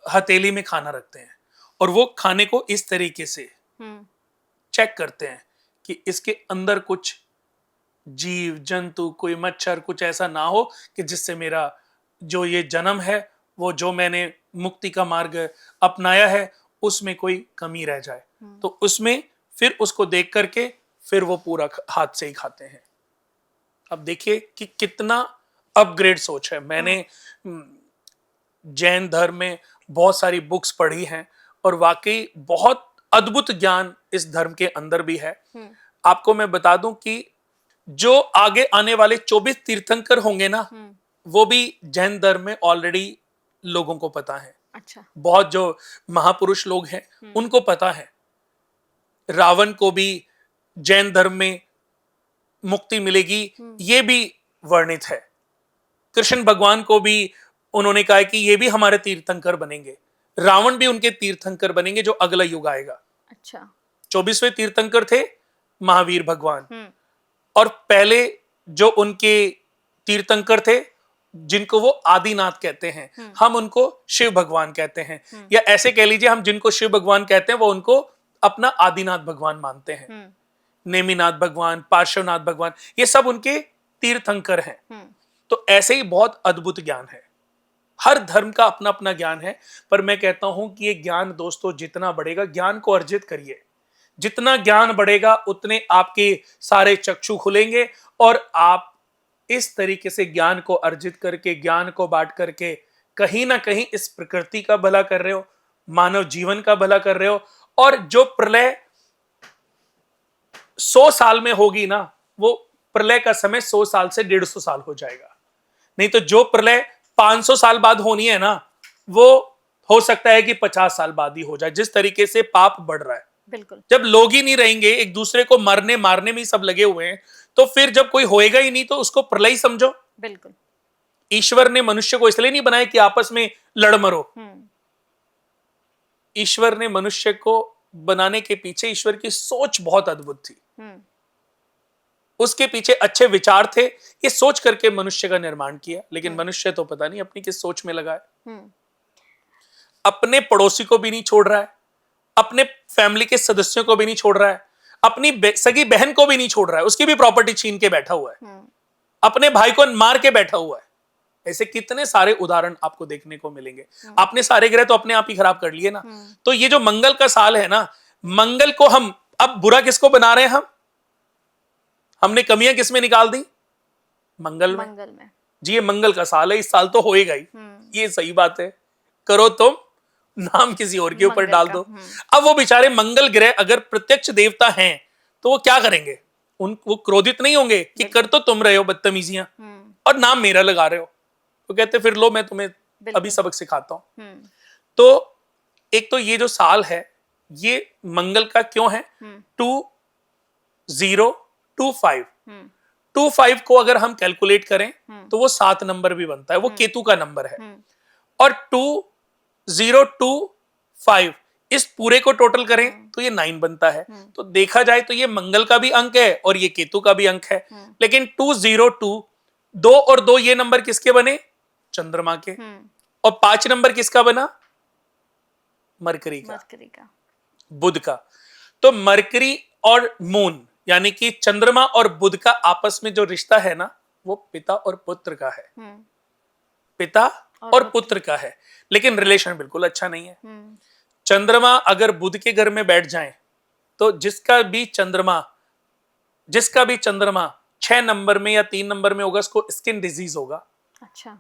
हथेली में खाना रखते हैं, और वो खाने को इस तरीके से चेक करते हैं कि इसके अंदर कुछ जीव जंतु, कोई मच्छर, कुछ ऐसा ना हो कि जिससे मेरा जो ये जन्म है, वो जो मैंने मुक्ति का मार्ग अपनाया है, उसमें कोई कमी रह जाए। तो उसमें फिर उसको देख करके फिर वो पूरा हाथ से ही खाते हैं। अब देखिए कि कितना अपग्रेड सोच है। मैंने जैन धर्म में बहुत सारी बुक्स पढ़ी हैं, और वाकई बहुत अद्भुत ज्ञान इस धर्म के अंदर भी है। आपको मैं बता दूं कि जो आगे आने वाले 24 तीर्थंकर होंगे ना, वो भी जैन धर्म में ऑलरेडी लोगों को पता है। अच्छा। बहुत जो महापुरुष लोग हैं उनको पता है। रावण को भी जैन धर्म में मुक्ति मिलेगी, ये भी वर्णित है। कृष्ण भगवान को भी उन्होंने कहा कि ये भी हमारे तीर्थंकर बनेंगे। रावण भी उनके तीर्थंकर बनेंगे जो अगला युग आएगा। अच्छा। 24वें तीर्थंकर थे महावीर भगवान, और पहले जो उनके तीर्थंकर थे जिनको वो आदिनाथ कहते हैं, हम उनको शिव भगवान कहते हैं, या ऐसे कह लीजिए हम जिनको शिव भगवान कहते हैं वो उनको अपना आदिनाथ भगवान मानते हैं। नेमिनाथ भगवान, पार्श्वनाथ भगवान, ये सब उनके तीर्थंकर हैं। तो ऐसे ही बहुत अद्भुत ज्ञान है। हर धर्म का अपना अपना ज्ञान है, पर मैं कहता हूं कि ये ज्ञान दोस्तों जितना बढ़ेगा, ज्ञान को अर्जित करिए। जितना ज्ञान बढ़ेगा उतने आपके सारे चक्षु खुलेंगे, और आप इस तरीके से ज्ञान को अर्जित करके, ज्ञान को बांट करके कहीं ना कहीं इस प्रकृति का भला कर रहे हो, मानव जीवन का भला कर रहे हो। और जो प्रलय 100 साल में होगी ना, वो प्रलय का समय 100 साल से 150 साल हो जाएगा। नहीं तो जो प्रलय 500 साल बाद होनी है ना, वो हो सकता है कि 50 साल बाद ही हो जाए, जिस तरीके से पाप बढ़ रहा है। बिल्कुल। जब लोग ही नहीं रहेंगे, एक दूसरे को मरने मारने में सब लगे हुए हैं, तो फिर जब कोई होएगा ही नहीं तो उसको प्रलय समझो। बिल्कुल। ईश्वर ने मनुष्य को इसलिए नहीं बनाया कि आपस में लड़ मरो। ईश्वर ने मनुष्य को बनाने के पीछे ईश्वर की सोच बहुत अद्भुत थी। उसके पीछे अच्छे विचार थे, ये सोच करके मनुष्य का निर्माण किया। लेकिन मनुष्य तो पता नहीं अपनी किस सोच में लगा है। अपने पड़ोसी को भी नहीं छोड़ रहा है, अपने फैमिली के सदस्यों को भी नहीं छोड़ रहा है, अपनी सगी बहन को भी नहीं छोड़ रहा है, उसकी भी प्रॉपर्टी छीन के बैठा हुआ है, अपने भाई को मार के बैठा हुआ है। ऐसे कितने सारे उदाहरण आपको देखने को मिलेंगे। आपने सारे ग्रह तो अपने आप ही खराब कर लिए ना। तो ये जो मंगल का साल है ना, मंगल को हम अब बुरा किसको बना रहे हैं? हमने कमियां किसमें निकाल दी? मंगल में। जी ये मंगल का साल है, इस साल तो होएगा ही, ये सही बात है। करो तुम, नाम किसी और के ऊपर डाल दो। अब वो बेचारे मंगल ग्रह अगर प्रत्यक्ष देवता हैं तो वो क्या करेंगे? वो क्रोधित नहीं होंगे कि कर तो तुम रहे हो बदतमीजियां और नाम मेरा लगा रहे हो? तो कहते फिर लो मैं तुम्हें अभी सबक सिखाता हूं। तो एक तो ये जो साल है ये मंगल का क्यों है? 2025 25 को अगर हम कैलकुलेट करें तो वो 7 नंबर भी बनता है, वो केतु का नंबर है। और 2025 इस पूरे को टोटल करें तो ये 9 बनता है। तो देखा जाए तो ये मंगल का भी अंक है और ये केतु का भी अंक है। लेकिन 202 2 और 2 ये नंबर किसके बने? चंद्रमा के। और 5 नंबर किसका बना? मरकरी का, बुध का। तो मरकरी और मून यानी कि चंद्रमा और बुध का आपस में जो रिश्ता है ना, वो पिता और पुत्र का है। पिता और पुत्र का है, लेकिन रिलेशन बिल्कुल अच्छा नहीं है। चंद्रमा अगर बुध के घर में बैठ जाए तो जिसका भी चंद्रमा 6 नंबर में या 3 नंबर में होगा उसको स्किन डिजीज होगा। अच्छा।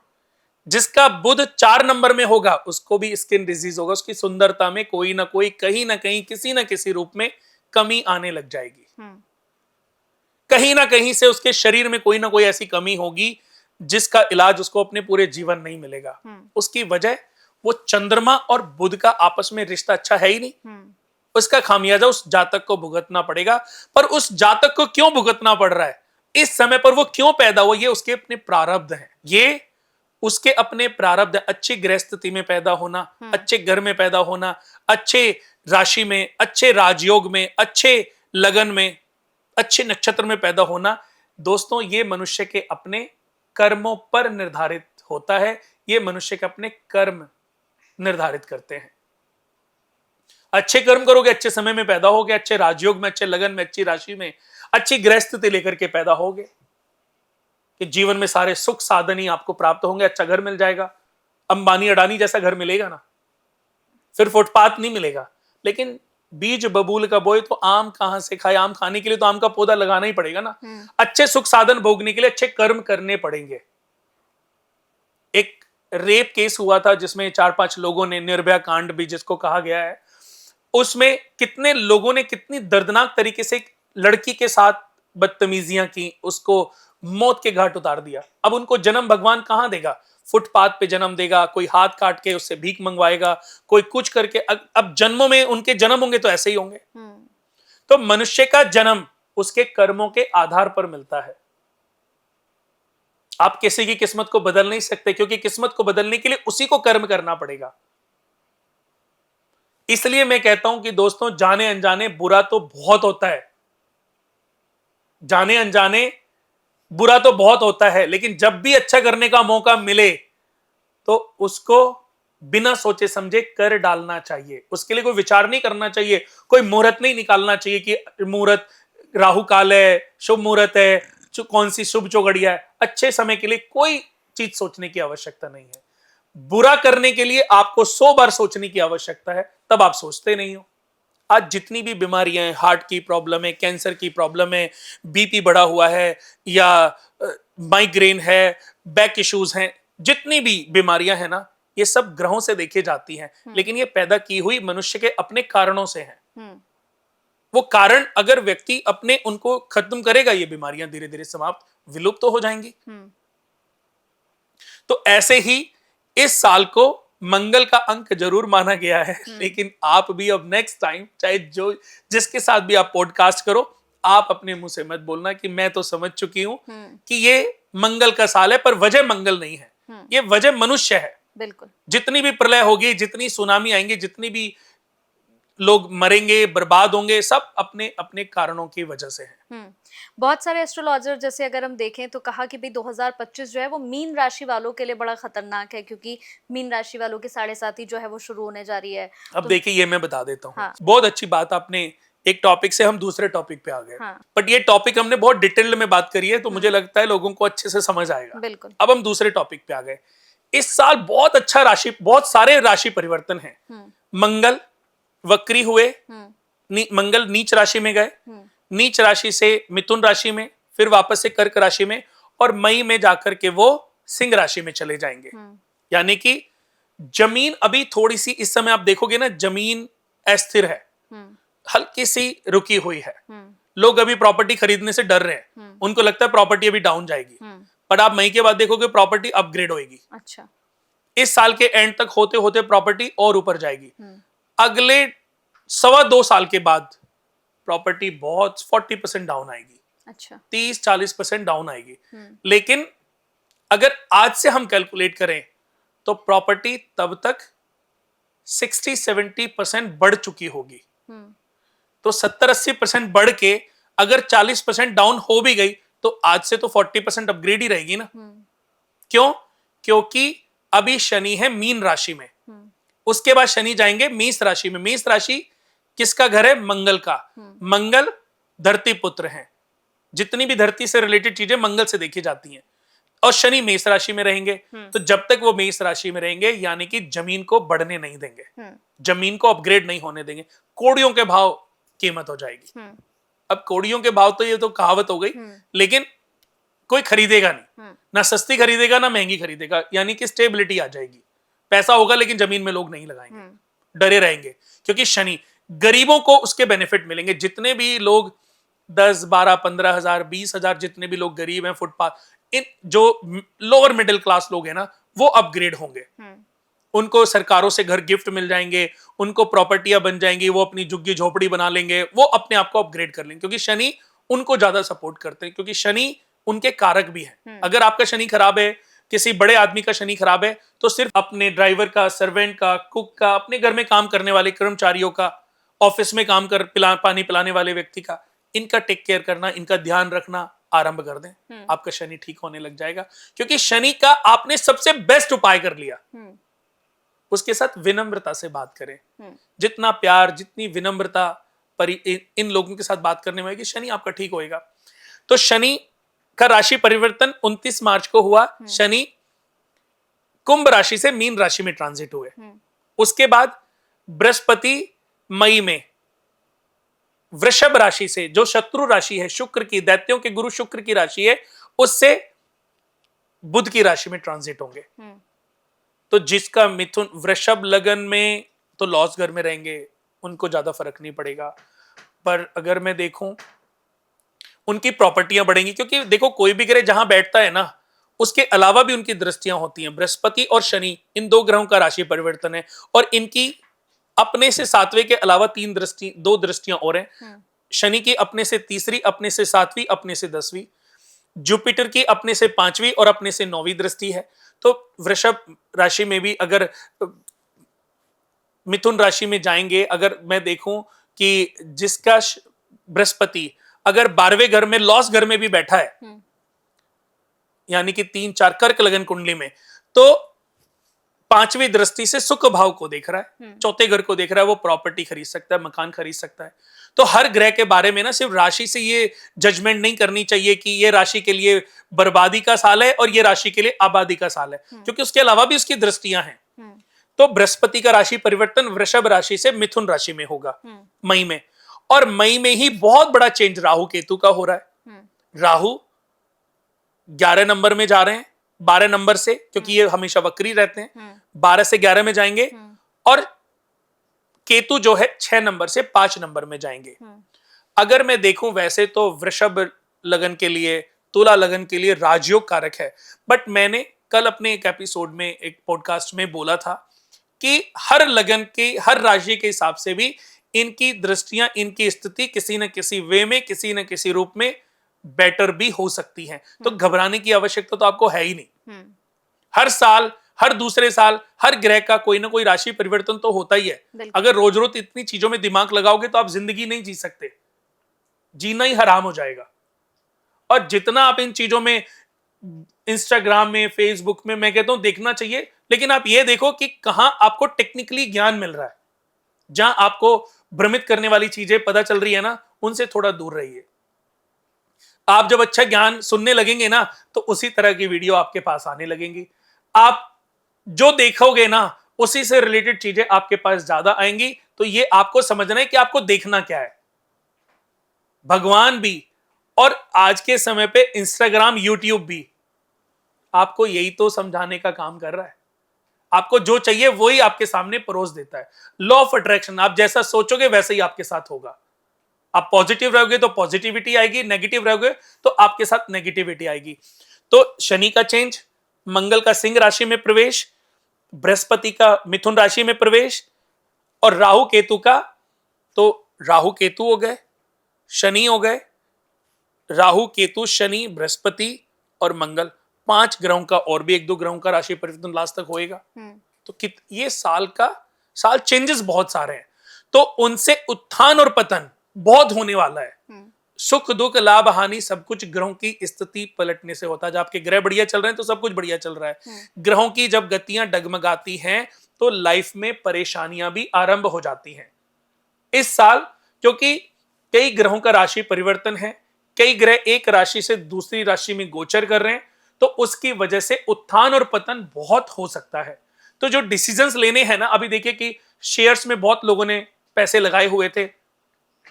जिसका बुध 4 नंबर में होगा उसको भी स्किन डिजीज होगा। उसकी सुंदरता में कोई ना कोई, कहीं ना कहीं, किसी ना किसी रूप में कमी आने लग जाएगी। कहीं ना कहीं से उसके शरीर में कोई ना कोई ऐसी कमी होगी जिसका इलाज उसको अपने पूरे जीवन नहीं मिलेगा। उसकी वजह वो चंद्रमा और बुध का आपस में रिश्ता अच्छा है ही नहीं। उसका खामियाजा उस जातक को भुगतना पड़ेगा। पर उस जातक को क्यों भुगतना पड़ रहा है? इस समय पर वो क्यों पैदा हुआ, ये उसके अपने प्रारब्ध हैं, ये उसके अपने प्रारब्ध, अच्छी गृहस्थिति में पैदा होना, अच्छे घर में पैदा होना, अच्छे राशि में, अच्छे राजयोग में, अच्छे लगन में, अच्छे नक्षत्र में पैदा होना। दोस्तों, ये मनुष्य के अपने कर्मों पर निर्धारित होता है, ये मनुष्य के अपने कर्म निर्धारित करते हैं। अच्छे कर्म करोगे, अच्छे समय में पैदा होगे, अच्छे राजयोग में, अच्छे लगन में, अच्छी राशि में, अच्छी गृहस्थिति लेकर के पैदा होगे कि जीवन में सारे सुख साधन ही आपको प्राप्त होंगे, अच्छा घर मिल जाएगा, अंबानी अडानी जैसा घर मिलेगा ना, फिर फुटपाथ नहीं मिलेगा। लेकिन बीज बबूल का बोए तो आम कहां से खाए, आम खाने के लिए तो आम का पौधा लगाना ही पड़ेगा ना। अच्छे सुख साधन भोगने के लिए अच्छे कर्म करने पड़ेंगे। एक रेप केस हुआ था जिसमें 4-5 लोगों ने, निर्भया कांड भी जिसको कहा गया है, उसमें कितने लोगों ने कितनी दर्दनाक तरीके से एक लड़की के साथ बदतमीजियां की, उसको मौत के घाट उतार दिया। अब उनको जन्म भगवान कहां देगा? फुटपाथ पे जन्म देगा, कोई हाथ काट के उससे भीख मंगवाएगा, कोई कुछ करके। अब जन्मों में उनके जन्म होंगे तो ऐसे ही होंगे। तो मनुष्य का जन्म उसके कर्मों के आधार पर मिलता है। आप किसी की किस्मत को बदल नहीं सकते, क्योंकि किस्मत को बदलने के लिए उसी को कर्म करना पड़ेगा। इसलिए मैं कहता हूं कि दोस्तों, जाने अनजाने बुरा तो बहुत होता है, जाने अनजाने बुरा तो बहुत होता है, लेकिन जब भी अच्छा करने का मौका मिले तो उसको बिना सोचे समझे कर डालना चाहिए। उसके लिए कोई विचार नहीं करना चाहिए, कोई मुहूर्त नहीं निकालना चाहिए कि मुहूर्त राहु काल है, शुभ मुहूर्त है, कौन सी शुभ चौघड़िया है। अच्छे समय के लिए कोई चीज सोचने की आवश्यकता नहीं है। बुरा करने के लिए आपको 100 बार सोचने की आवश्यकता है, तब आप सोचते नहीं हो। आज जितनी भी बीमारियां हैं, हार्ट की प्रॉब्लम है, कैंसर की प्रॉब्लम है, बीपी बढ़ा हुआ है, या माइग्रेन है, बैक इश्यूज हैं, जितनी भी बीमारियां हैं ना, ये सब ग्रहों से देखी जाती हैं। लेकिन ये पैदा की हुई मनुष्य के अपने कारणों से हैं। वो कारण अगर व्यक्ति अपने उनको खत्म करेगा, ये बीमारियां धीरे धीरे समाप्त, विलुप्त तो हो जाएंगी। तो ऐसे ही इस साल को मंगल का अंक जरूर माना गया है, लेकिन आप भी अब नेक्स्ट टाइम, चाहे जो जिसके साथ भी आप पॉडकास्ट करो, आप अपने मुंह से मत बोलना कि मैं तो समझ चुकी हूं कि ये मंगल का साल है, पर वजह मंगल नहीं है, ये वजह मनुष्य है। बिल्कुल। जितनी भी प्रलय होगी, जितनी सुनामी आएंगे, जितनी भी लोग मरेंगे, बर्बाद होंगे, सब अपने अपने कारणों की वजह से है। बहुत सारे एस्ट्रोलॉजर, जैसे अगर हम देखें तो कहा कि भाई 2025 जो है वो मीन राशि वालों के लिए बड़ा खतरनाक है, क्योंकि मीन राशि वालों की 7.5 जो है वो शुरू होने जा रही है। अब तो देखिए, ये मैं बता देता हूँ। हाँ। बहुत अच्छी बात आपने, एक टॉपिक से हम दूसरे टॉपिक पे आ गए। हाँ। बट ये टॉपिक हमने बहुत डिटेल में बात करी है, तो मुझे लगता है लोगों को अच्छे से समझ आएगा। बिल्कुल। अब हम दूसरे टॉपिक पे आ गए। इस साल बहुत अच्छा राशि, बहुत सारे राशि परिवर्तन है। मंगल वक्री हुए, मंगल नीच राशि में गए, नीच राशि से मिथुन राशि में, फिर वापस से कर्क राशि में, और मई में जाकर के वो सिंह राशि में चले जाएंगे। यानी कि जमीन अभी थोड़ी सी, इस समय आप देखोगे ना, जमीन अस्थिर है, हल्की सी रुकी हुई है। लोग अभी प्रॉपर्टी खरीदने से डर रहे हैं, उनको लगता है प्रॉपर्टी अभी डाउन जाएगी, पर आप मई के बाद देखोगे प्रॉपर्टी अपग्रेड होएगी। अच्छा। इस साल के एंड तक होते होते प्रॉपर्टी और ऊपर जाएगी। अगले 2.25 साल के बाद प्रॉपर्टी बहुत 40% डाउन आएगी। अच्छा। 30-40% डाउन आएगी। लेकिन अगर आज से हम कैलकुलेट करें तो प्रॉपर्टी तब तक 60-70% बढ़ चुकी होगी। तो 70-80% बढ़ के अगर 40% डाउन हो भी गई तो आज से तो 40% अपग्रेड ही रहेगी ना। क्यों? क्योंकि अभी शनि है मीन राशि में, उसके बाद शनि जाएंगे मेष राशि में। मेष राशि किसका घर है? मंगल का। मंगल धरती पुत्र हैं, जितनी भी धरती से रिलेटेड चीजें मंगल से देखी जाती हैं, और शनि मेष राशि में रहेंगे। तो जब तक वो मेष राशि में रहेंगे, यानी कि जमीन को बढ़ने नहीं देंगे, जमीन को अपग्रेड नहीं होने देंगे, कौड़ियों के भाव कीमत हो जाएगी। अब कौड़ियों के भाव तो ये तो कहावत हो गई, लेकिन कोई खरीदेगा नहीं, ना सस्ती खरीदेगा ना महंगी खरीदेगा, यानी कि स्टेबिलिटी आ जाएगी। पैसा होगा लेकिन जमीन में लोग नहीं लगाएंगे, डरे रहेंगे, क्योंकि शनि, गरीबों को उसके बेनिफिट मिलेंगे। जितने भी लोग 10, 12, 15 हजार, 20 हजार, जितने भी लोग गरीब हैं, फुटपाथ, इन जो लोअर मिडिल क्लास लोग हैं ना, वो अपग्रेड होंगे। उनको सरकारों से घर गिफ्ट मिल जाएंगे, उनको प्रॉपर्टियां बन जाएंगी, वो अपनी झुग्गी झोपड़ी बना लेंगे, वो अपने आप को अपग्रेड कर लेंगे, क्योंकि शनि उनको ज्यादा सपोर्ट करते हैं। क्योंकि शनि उनके कारक भी हैं। अगर आपका शनि खराब है, किसी बड़े आदमी का शनि खराब है, तो सिर्फ अपने ड्राइवर का, सर्वेंट का, कुक का, अपने घर में काम करने वाले कर्मचारियों का, ऑफिस में काम कर पानी पिलाने वाले व्यक्ति का, इनका टेक केयर करना, इनका ध्यान रखना आरंभ कर दें, आपका शनि ठीक होने लग जाएगा। क्योंकि शनि का आपने सबसे बेस्ट उपाय कर लिया। उसके साथ विनम्रता से बात करें। जितना प्यार, जितनी विनम्रता इन लोगों के साथ बात करने में होगी, शनि आपका ठीक होएगा। तो शनि का राशि परिवर्तन 29 मार्च को हुआ। शनि कुंभ राशि से मीन राशि में ट्रांजिट हुए। उसके बाद बृहस्पति मई में वृषभ राशि से, जो शत्रु राशि है शुक्र की, दैत्यों के गुरु शुक्र की राशि है, उससे बुध की राशि में ट्रांजिट होंगे। तो जिसका मिथुन वृषभ लगन में, तो लॉस घर में रहेंगे, उनको ज्यादा फर्क नहीं पड़ेगा। पर अगर मैं देखूं, उनकी प्रॉपर्टियां बढ़ेंगी। क्योंकि देखो, कोई भी ग्रह जहां बैठता है ना, उसके अलावा भी उनकी दृष्टियां होती हैं। बृहस्पति और शनि, इन दो ग्रहों का राशि परिवर्तन है, और इनकी अपने से 7वें के अलावा 2 दृष्टियां और हैं। शनि की अपने से 3री, अपने से 7वीं, अपने से 10वीं। जुपिटर की अपने से 5वीं और अपने से 9वीं दृष्टि है। तो वृषभ राशि में भी अगर मिथुन राशि में जाएंगे, अगर मैं देखूं कि जिसका बृहस्पति अगर 12वें घर में, लॉस घर में भी बैठा है, यानी कि 3-4 कर्क लगन कुंडली में, तो 5वीं दृष्टि से सुख भाव को देख रहा है, 4थे घर को देख रहा है, वो प्रॉपर्टी खरीद सकता है, मकान खरीद सकता है। तो हर ग्रह के बारे में ना सिर्फ राशि से ये जजमेंट नहीं करनी चाहिए कि ये राशि के लिए बर्बादी का साल है और ये राशि के लिए आबादी का साल है, क्योंकि उसके अलावा भी उसकी दृष्टियां हैं। तो बृहस्पति का राशि परिवर्तन वृषभ राशि से मिथुन राशि में होगा मई में, और मई में ही बहुत बड़ा चेंज राहु केतु का हो रहा है। राहु 11 नंबर में जा रहे हैं 12 नंबर से, क्योंकि ये हमेशा वक्री रहते हैं, 12 से 11 में जाएंगे, और केतु जो है 6 नंबर से 5 नंबर में जाएंगे। अगर मैं देखूं, वैसे तो वृषभ लगन के लिए, तुला लगन के लिए राजयोग कारक है, बट मैंने कल अपने एक एपिसोड में, एक पॉडकास्ट में बोला था कि हर लगन के, हर राशि के हिसाब से भी इनकी दृष्टियां, इनकी स्थिति किसी न किसी वे में, किसी न किसी रूप में बेटर भी हो सकती है। तो घबराने की आवश्यकता तो आपको है ही नहीं। हर साल, हर दूसरे साल, हर ग्रह का कोई ना कोई राशि परिवर्तन तो होता ही है। अगर रोज रोज इतनी चीजों में दिमाग लगाओगे तो आप जिंदगी नहीं जी सकते, जीना ही हराम हो जाएगा। और जितना आप इन चीजों में, इंस्टाग्राम में, फेसबुक में, मैं कहता हूं देखना चाहिए, लेकिन आप ये देखो कि कहां आपको टेक्निकली ज्ञान मिल रहा है। जहां आपको भ्रमित करने वाली चीजें पता चल रही है ना, उनसे थोड़ा दूर रहिए। आप जब अच्छा ज्ञान सुनने लगेंगे ना, तो उसी तरह की वीडियो आपके पास आने लगेंगी। आप जो देखोगे ना, उसी से रिलेटेड चीजें आपके पास ज्यादा आएंगी। तो ये आपको समझना है कि आपको देखना क्या है। भगवान भी, और आज के समय पे इंस्टाग्राम, यूट्यूब भी आपको यही तो समझाने का काम कर रहा है। आपको जो चाहिए वही आपके सामने परोस देता है। लॉ ऑफ अट्रैक्शन, आप जैसा सोचोगे वैसा ही आपके साथ होगा। आप पॉजिटिव रहोगे तो पॉजिटिविटी आएगी, नेगेटिव रहोगे तो आपके साथ नेगेटिविटी आएगी। तो शनि का चेंज, मंगल का सिंह राशि में प्रवेश, बृहस्पति का मिथुन राशि में प्रवेश, और राहु केतु का, तो राहु केतु हो गए, शनि हो गए, राहु केतु शनि बृहस्पति और मंगल, 5 ग्रहों का, और भी 1-2 ग्रहों का राशि परिवर्तन लास्ट तक होएगा। तो ये साल चेंजेस बहुत सारे हैं। तो उनसे उत्थान और पतन बहुत होने वाला है। सुख दुख लाभ हानि सब कुछ ग्रहों की स्थिति पलटने से होता है। जब आपके ग्रह बढ़िया चल रहे हैं तो सब कुछ बढ़िया चल रहा है। ग्रहों की जब गतियां डगमगाती हैं तो लाइफ में परेशानियां भी आरंभ हो जाती हैं इस साल, क्योंकि कई ग्रहों का राशि परिवर्तन है, कई ग्रह एक राशि से दूसरी राशि में गोचर कर रहे हैं, तो उसकी वजह से उत्थान और पतन बहुत हो सकता है। तो जो डिसीजंस लेने हैं ना, अभी देखिए कि शेयर्स में बहुत लोगों ने पैसे लगाए हुए थे,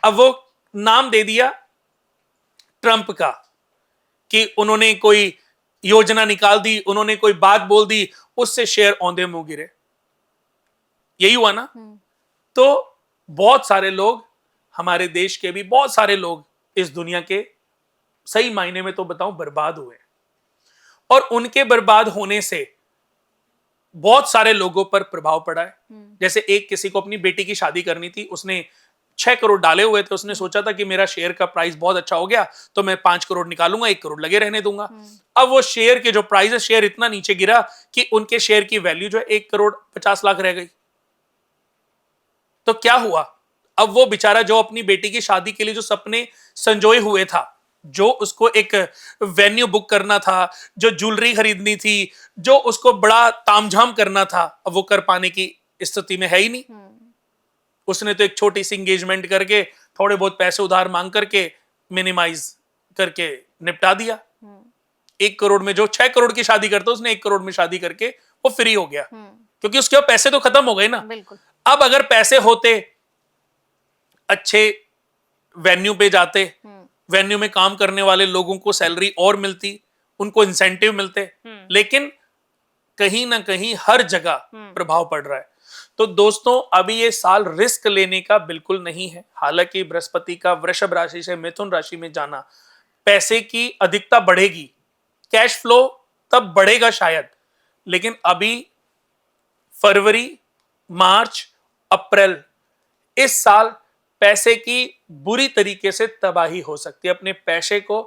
अब वो नाम दे दिया ट्रंप का कि उन्होंने कोई योजना निकाल दी, उन्होंने कोई बात बोल दी, उससे शेयर औंधे मुंह गिरे। यही हुआ ना। तो बहुत सारे लोग, हमारे देश के भी बहुत सारे लोग इस दुनिया के सही मायने में तो बताऊं बर्बाद हुए, और उनके बर्बाद होने से बहुत सारे लोगों पर प्रभाव पड़ा है। जैसे एक किसी को अपनी बेटी की शादी करनी थी, उसने 6 करोड़ डाले हुए थे, उसने सोचा था कि मेरा शेयर का प्राइस बहुत अच्छा हो गया तो मैं 5 करोड़ निकालूंगा, 1 करोड़ लगे रहने दूंगा। अब वो शेयर के जो प्राइस है, शेयर इतना नीचे गिरा कि उनके शेयर की वैल्यू जो है 1 करोड़ 50 लाख रह गई। तो क्या हुआ, अब वो बेचारा जो अपनी बेटी की शादी के लिए जो सपने संजोए हुए था, जो उसको एक वेन्यू बुक करना था, जो ज्वेलरी खरीदनी थी, जो उसको बड़ा तामझाम करना था, अब वो कर पाने की स्थिति में है ही नहीं। उसने तो एक छोटी सी एंगेजमेंट करके थोड़े बहुत पैसे उधार मांग करके मिनिमाइज करके निपटा दिया। 1 करोड़ में जो 6 करोड़ की शादी करता, उसने 1 करोड़ में शादी करके वो फ्री हो गया, क्योंकि उसके पैसे तो खत्म हो गए ना। बिल्कुल। अब अगर पैसे होते, अच्छे वेन्यू पे जाते, वेन्यू में काम करने वाले लोगों को सैलरी और मिलती, उनको इंसेंटिव मिलते, लेकिन कहीं ना कहीं हर जगह प्रभाव पड़ रहा है। तो दोस्तों, अभी ये साल रिस्क लेने का बिल्कुल नहीं है। हालांकि बृहस्पति का वृषभ राशि से मिथुन राशि में जाना, पैसे की अधिकता बढ़ेगी, कैश फ्लो तब बढ़ेगा शायद, लेकिन अभी फरवरी, मार्च, अप्रैल, इस साल पैसे की बुरी तरीके से तबाही हो सकती है। अपने पैसे को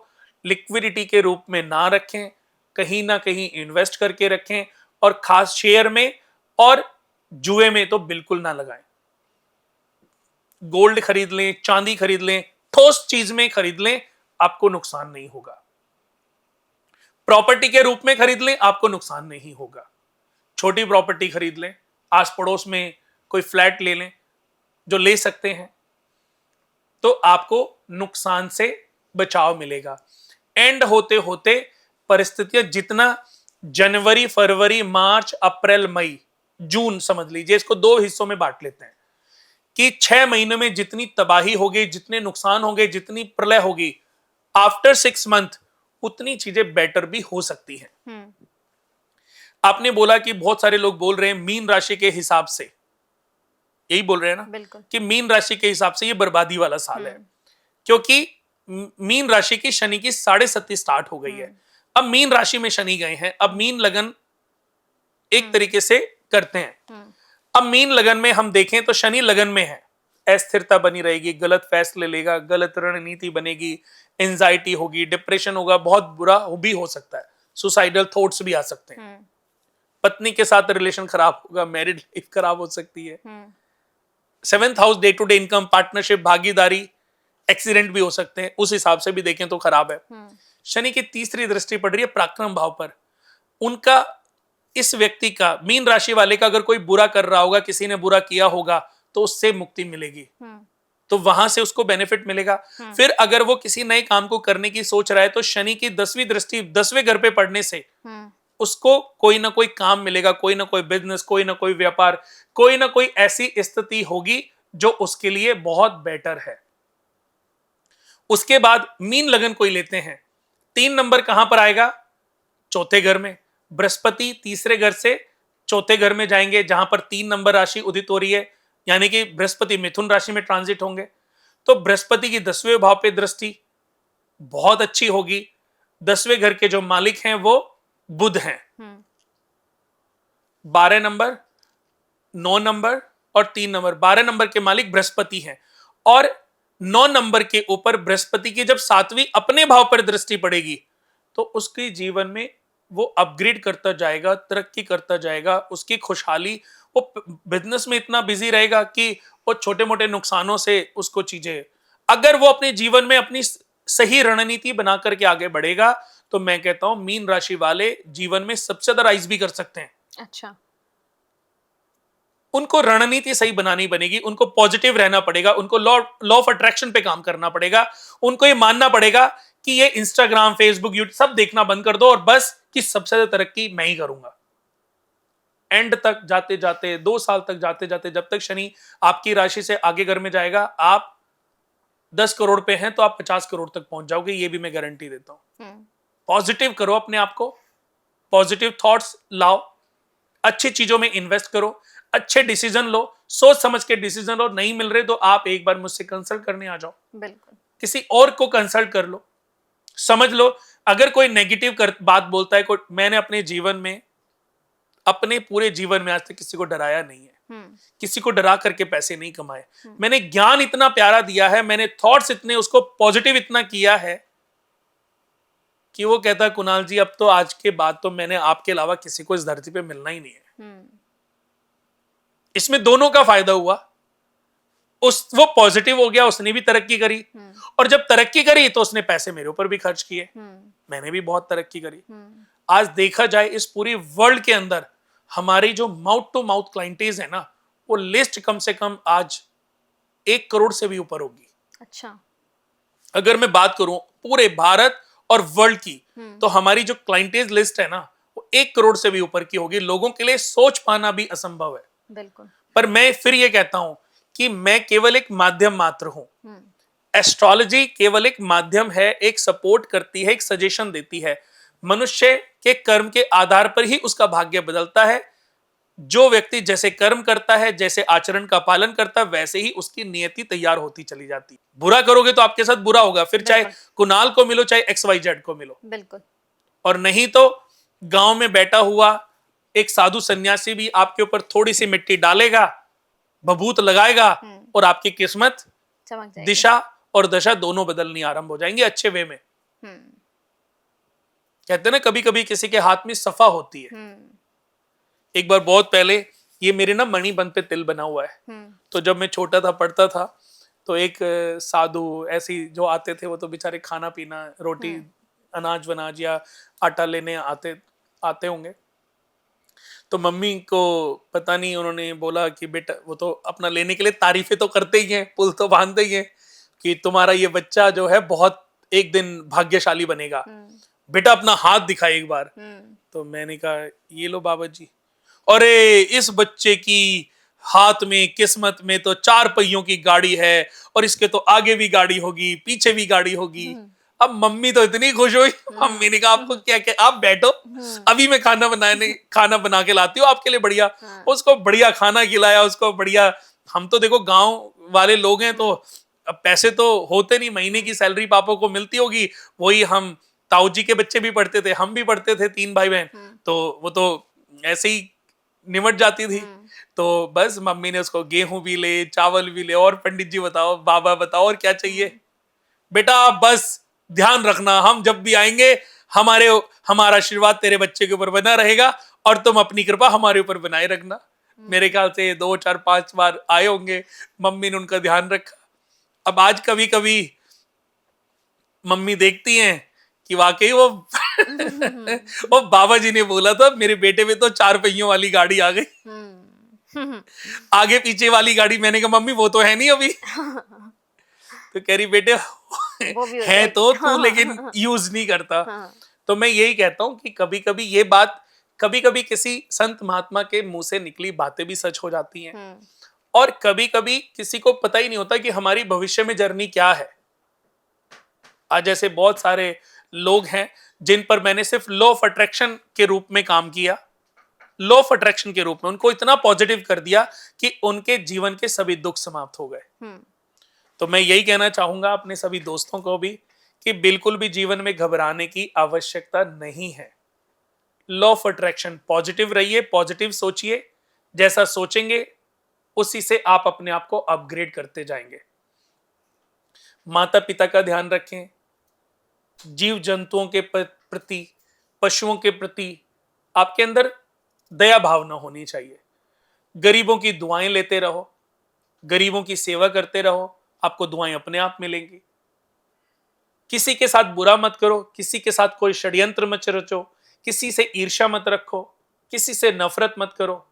लिक्विडिटी के रूप में ना रखें, कहीं ना कहीं इन्वेस्ट करके रखें, और खास शेयर में और जुए में तो बिल्कुल ना लगाएं। गोल्ड खरीद लें, चांदी खरीद लें, ठोस चीज में खरीद लें, आपको नुकसान नहीं होगा। प्रॉपर्टी के रूप में खरीद लें, आपको नुकसान नहीं होगा। छोटी प्रॉपर्टी खरीद लें, आस पड़ोस में कोई फ्लैट ले लें, जो ले सकते हैं, तो आपको नुकसान से बचाव मिलेगा। एंड होते होते परिस्थितियां जितना जनवरी, फरवरी, मार्च, अप्रैल, मई, जून समझ लीजिए, इसको 2 हिस्सों में बांट लेते हैं कि 6 महीनों में जितनी तबाही होगी, जितने नुकसान होंगे, जितनी प्रलय होगी, आफ्टर 6 मंथ उतनी चीजें बेटर भी हो सकती हैं। आपने बोला कि बहुत सारे लोग बोल रहे हैं मीन राशि के हिसाब से, यही बोल रहे हैं ना, बिल्कुल। कि मीन राशि के हिसाब से ये बर्बादी वाला साल है, क्योंकि मीन राशि की शनि की 7.5 स्टार्ट हो गई है। अब मीन राशि में शनि गए हैं, अब मीन लगन एक तरीके से करते हैं। अब मीन लगन में हम देखें तो शनि लगन में है, अस्थिरता बनी रहेगी, गलत फैसले लेगा, गलत रणनीति बनेगी, एंजाइटी होगी, डिप्रेशन होगा, बहुत बुरा भी हो सकता है, सुसाइडल थॉट्स भी आ सकते हैं, पत्नी के साथ रिलेशन खराब होगा, मैरिड लाइफ खराब हो सकती है। 7th house day to day income, partnership, भागीदारी, एक्सीडेंट भी हो सकते हैं, उस हिसाब से भी देखें तो खराब है। शनि की तीसरी दृष्टि पड़ रही है पराक्रम भाव पर। उनका, इस व्यक्ति का, मीन राशि वाले का अगर कोई बुरा कर रहा होगा, किसी ने बुरा किया होगा, तो उससे मुक्ति मिलेगी, तो वहां से उसको बेनिफिट मिलेगा। फिर अगर वो किसी नए काम को करने की सोच रहा है, तो शनि की 10वीं दृष्टि 10वें घर पे पड़ने से उसको कोई ना कोई काम मिलेगा, कोई ना कोई बिजनेस, कोई ना कोई व्यापार, कोई ना कोई ऐसी स्थिति होगी जो उसके लिए बहुत बेटर है। उसके बाद मीन लगन कोई लेते हैं, 3 नंबर कहां पर आएगा? चौथे घर में। बृहस्पति तीसरे घर से चौथे घर में जाएंगे, जहां पर 3 नंबर राशि उदित हो रही है, यानी कि बृहस्पति मिथुन राशि में ट्रांजिट होंगे। तो बृहस्पति की 10वें भाव पे दृष्टि बहुत अच्छी होगी। 10वें घर के जो मालिक हैं वो बुध हैं। 12 नंबर, 9 नंबर और 3 नंबर, 12 नंबर के मालिक बृहस्पति हैं, और 9 नंबर के ऊपर बृहस्पति की जब 7वीं अपने भाव पर दृष्टि पड़ेगी, तो उसके जीवन में वो अपग्रेड करता जाएगा, तरक्की करता जाएगा, उसकी खुशहाली, वो बिजनेस में इतना बिजी रहेगा कि वो छोटे मोटे नुकसानों से उसको चीजें, अगर वो अपने जीवन में अपनी सही रणनीति बना करके आगे बढ़ेगा, तो मैं कहता हूं मीन राशि वाले जीवन में सबसे ज्यादा राइज भी कर सकते हैं। अच्छा। उनको रणनीति सही बनानी बनेगी, उनको पॉजिटिव रहना पड़ेगा, उनको लॉ ऑफ अट्रैक्शन पे काम करना पड़ेगा, उनको ये मानना पड़ेगा कि ये इंस्टाग्राम, फेसबुक, यूट्यूब सब देखना बंद कर दो, और बस कि सबसे ज्यादा तरक्की मैं ही करूंगा। एंड तक जाते जाते, 2 साल तक जाते जाते, जब तक शनि आपकी राशि से आगे घर में जाएगा, आप 10 करोड़ पे हैं तो आप 50 करोड़ तक पहुंच जाओगे, ये भी मैं गारंटी देता हूं। पॉजिटिव करो अपने आप को, पॉजिटिव थॉट्स लाओ, अच्छी चीजों में इन्वेस्ट करो, अच्छे डिसीजन लो, सोच समझ के डिसीजन लो। नहीं मिल रहे तो आप एक बार मुझसे कंसल्ट करने आ जाओ, बिल्कुल। किसी और को कंसल्ट कर लो, समझ लो। अगर कोई नेगेटिव बात बोलता है, मैंने अपने जीवन में, अपने पूरे जीवन में आज तक किसी को डराया नहीं है। किसी को डरा करके पैसे नहीं कमाए। मैंने ज्ञान इतना प्यारा दिया है, मैंने थॉट्स इतने उसको पॉजिटिव इतना किया है कि वो कहता है कुणाल जी अब तो आज के बाद तो मैंने आपके अलावा किसी को इस धरती पे मिलना ही नहीं है। इसमें दोनों का फायदा हुआ, वो पॉजिटिव हो गया, उसने भी तरक्की करी, और जब तरक्की करी तो उसने पैसे मेरे ऊपर भी खर्च किए, मैंने भी बहुत तरक्की करी। आज देखा जाए इस पूरी वर्ल्ड के अंदर हमारी जो माउथ टू माउथ क्लाइंटेज है ना, वो लिस्ट कम से कम आज 1 करोड़ से भी ऊपर होगी। अच्छा, अगर मैं बात करूं पूरे भारत और वर्ल्ड की, तो हमारी जो क्लाइंटेज लिस्ट है ना, वो 1 करोड़ से भी ऊपर की होगी। लोगों के लिए सोच पाना भी असंभव है। बिल्कुल। पर मैं फिर ये कहता हूं कि मैं केवल एक माध्यम मात्र हूं। एस्ट्रोलॉजी केवल एक माध्यम है, एक सपोर्ट करती है, एक सजेशन देती है। मनुष्य के कर्म के आधार पर ही उसका भाग्य बदलता है। जो व्यक्ति जैसे कर्म करता है, जैसे आचरण का पालन करता है, वैसे ही उसकी नियति तैयार होती चली जाती है। बुरा करोगे तो आपके साथ बुरा होगा, फिर चाहे कुणाल को मिलो चाहे XYZ को मिलो। बिल्कुल। और नहीं तो गांव में बैठा हुआ एक साधु सन्यासी भी आपके ऊपर थोड़ी सी मिट्टी डालेगा, भभूत लगाएगा, और आपकी किस्मत, दिशा और दशा दोनों बदलनी आरंभ हो जाएंगी अच्छे वे में। कहते हैं ना कभी कभी किसी के हाथ में सफा होती है। एक बार बहुत पहले, ये मेरे ना मणिबंध पे तिल बना हुआ है, तो जब मैं छोटा था पढ़ता था, तो एक साधु ऐसी जो आते थे, वो तो बेचारे खाना पीना, रोटी अनाज वनाज या आटा लेने आते होंगे। तो मम्मी को पता नहीं, उन्होंने बोला कि बेटा, वो तो अपना लेने के लिए तारीफें तो करते ही हैं, पुल तो बांधते ही हैं कि तुम्हारा ये बच्चा जो है बहुत एक दिन भाग्यशाली बनेगा, बेटा अपना हाथ दिखा एक बार। तो मैंने कहा ये लो बाबा जी। अरे इस बच्चे की हाथ में, किस्मत में तो 4 पहियों की गाड़ी है, और इसके तो आगे भी गाड़ी होगी, पीछे भी गाड़ी होगी। अब मम्मी तो इतनी खुश हुई, मम्मी ने कहा आपको क्या क्या, आप बैठो, अभी मैं खाना बना के लाती हूँ आपके लिए बढ़िया। उसको बढ़िया खाना खिलाया, उसको बढ़िया। हम तो देखो गांव वाले लोग हैं, तो अब पैसे तो होते नहीं, महीने की सैलरी पापा को मिलती होगी, वही हम ताऊ जी के बच्चे भी पढ़ते थे, हम भी पढ़ते थे, 3 भाई बहन, तो वो तो ऐसे ही निमट जाती थी। तो बस मम्मी ने उसको गेहूं भी ले, चावल भी ले, और पंडित जी बताओ, बाबा बताओ और क्या चाहिए। बेटा बस ध्यान रखना, हम जब भी आएंगे हमारा आशीर्वाद तेरे बच्चे के ऊपर बना रहेगा, और तुम अपनी कृपा हमारे ऊपर बनाए रखना। मेरे ख्याल से 2, 4, 5 बार आए होंगे, मम्मी ने उनका ध्यान रखा। अब आज कभी कभी मम्मी देखती हैं कि वाकई वो वो बाबा जी ने बोला था मेरे बेटे में तो 4 पहियों वाली गाड़ी आ गई। आगे पीछे वाली गाड़ी। मैंने कहा मम्मी वो तो है नहीं अभी। तो कह रही बेटे है तो तू लेकिन यूज नहीं करता। तो मैं यही कहता हूं कि कभी कभी ये बात, कभी कभी किसी संत महात्मा के मुंह से निकली बातें भी सच हो जाती हैं, और कभी कभी किसी को पता ही नहीं होता कि हमारी भविष्य में जर्नी क्या है। आज ऐसे बहुत सारे लोग हैं जिन पर मैंने सिर्फ लॉ ऑफ अट्रैक्शन के रूप में काम किया, लॉ ऑफ अट्रैक्शन के रूप में उनको इतना पॉजिटिव कर दिया कि उनके जीवन के सभी दुख समाप्त हो गए। तो मैं यही कहना चाहूंगा अपने सभी दोस्तों को भी कि बिल्कुल भी जीवन में घबराने की आवश्यकता नहीं है। लॉ ऑफ अट्रैक्शन, पॉजिटिव रहिए, पॉजिटिव सोचिए, जैसा सोचेंगे उसी से आप अपने आप को अपग्रेड करते जाएंगे। माता पिता का ध्यान रखें, जीव जंतुओं के प्रति, पशुओं के प्रति आपके अंदर दया भावना होनी चाहिए। गरीबों की दुआएं लेते रहो, गरीबों की सेवा करते रहो, आपको दुआएं अपने आप मिलेंगी। किसी के साथ बुरा मत करो, किसी के साथ कोई षड्यंत्र मत रचो, किसी से ईर्ष्या मत रखो, किसी से नफरत मत करो।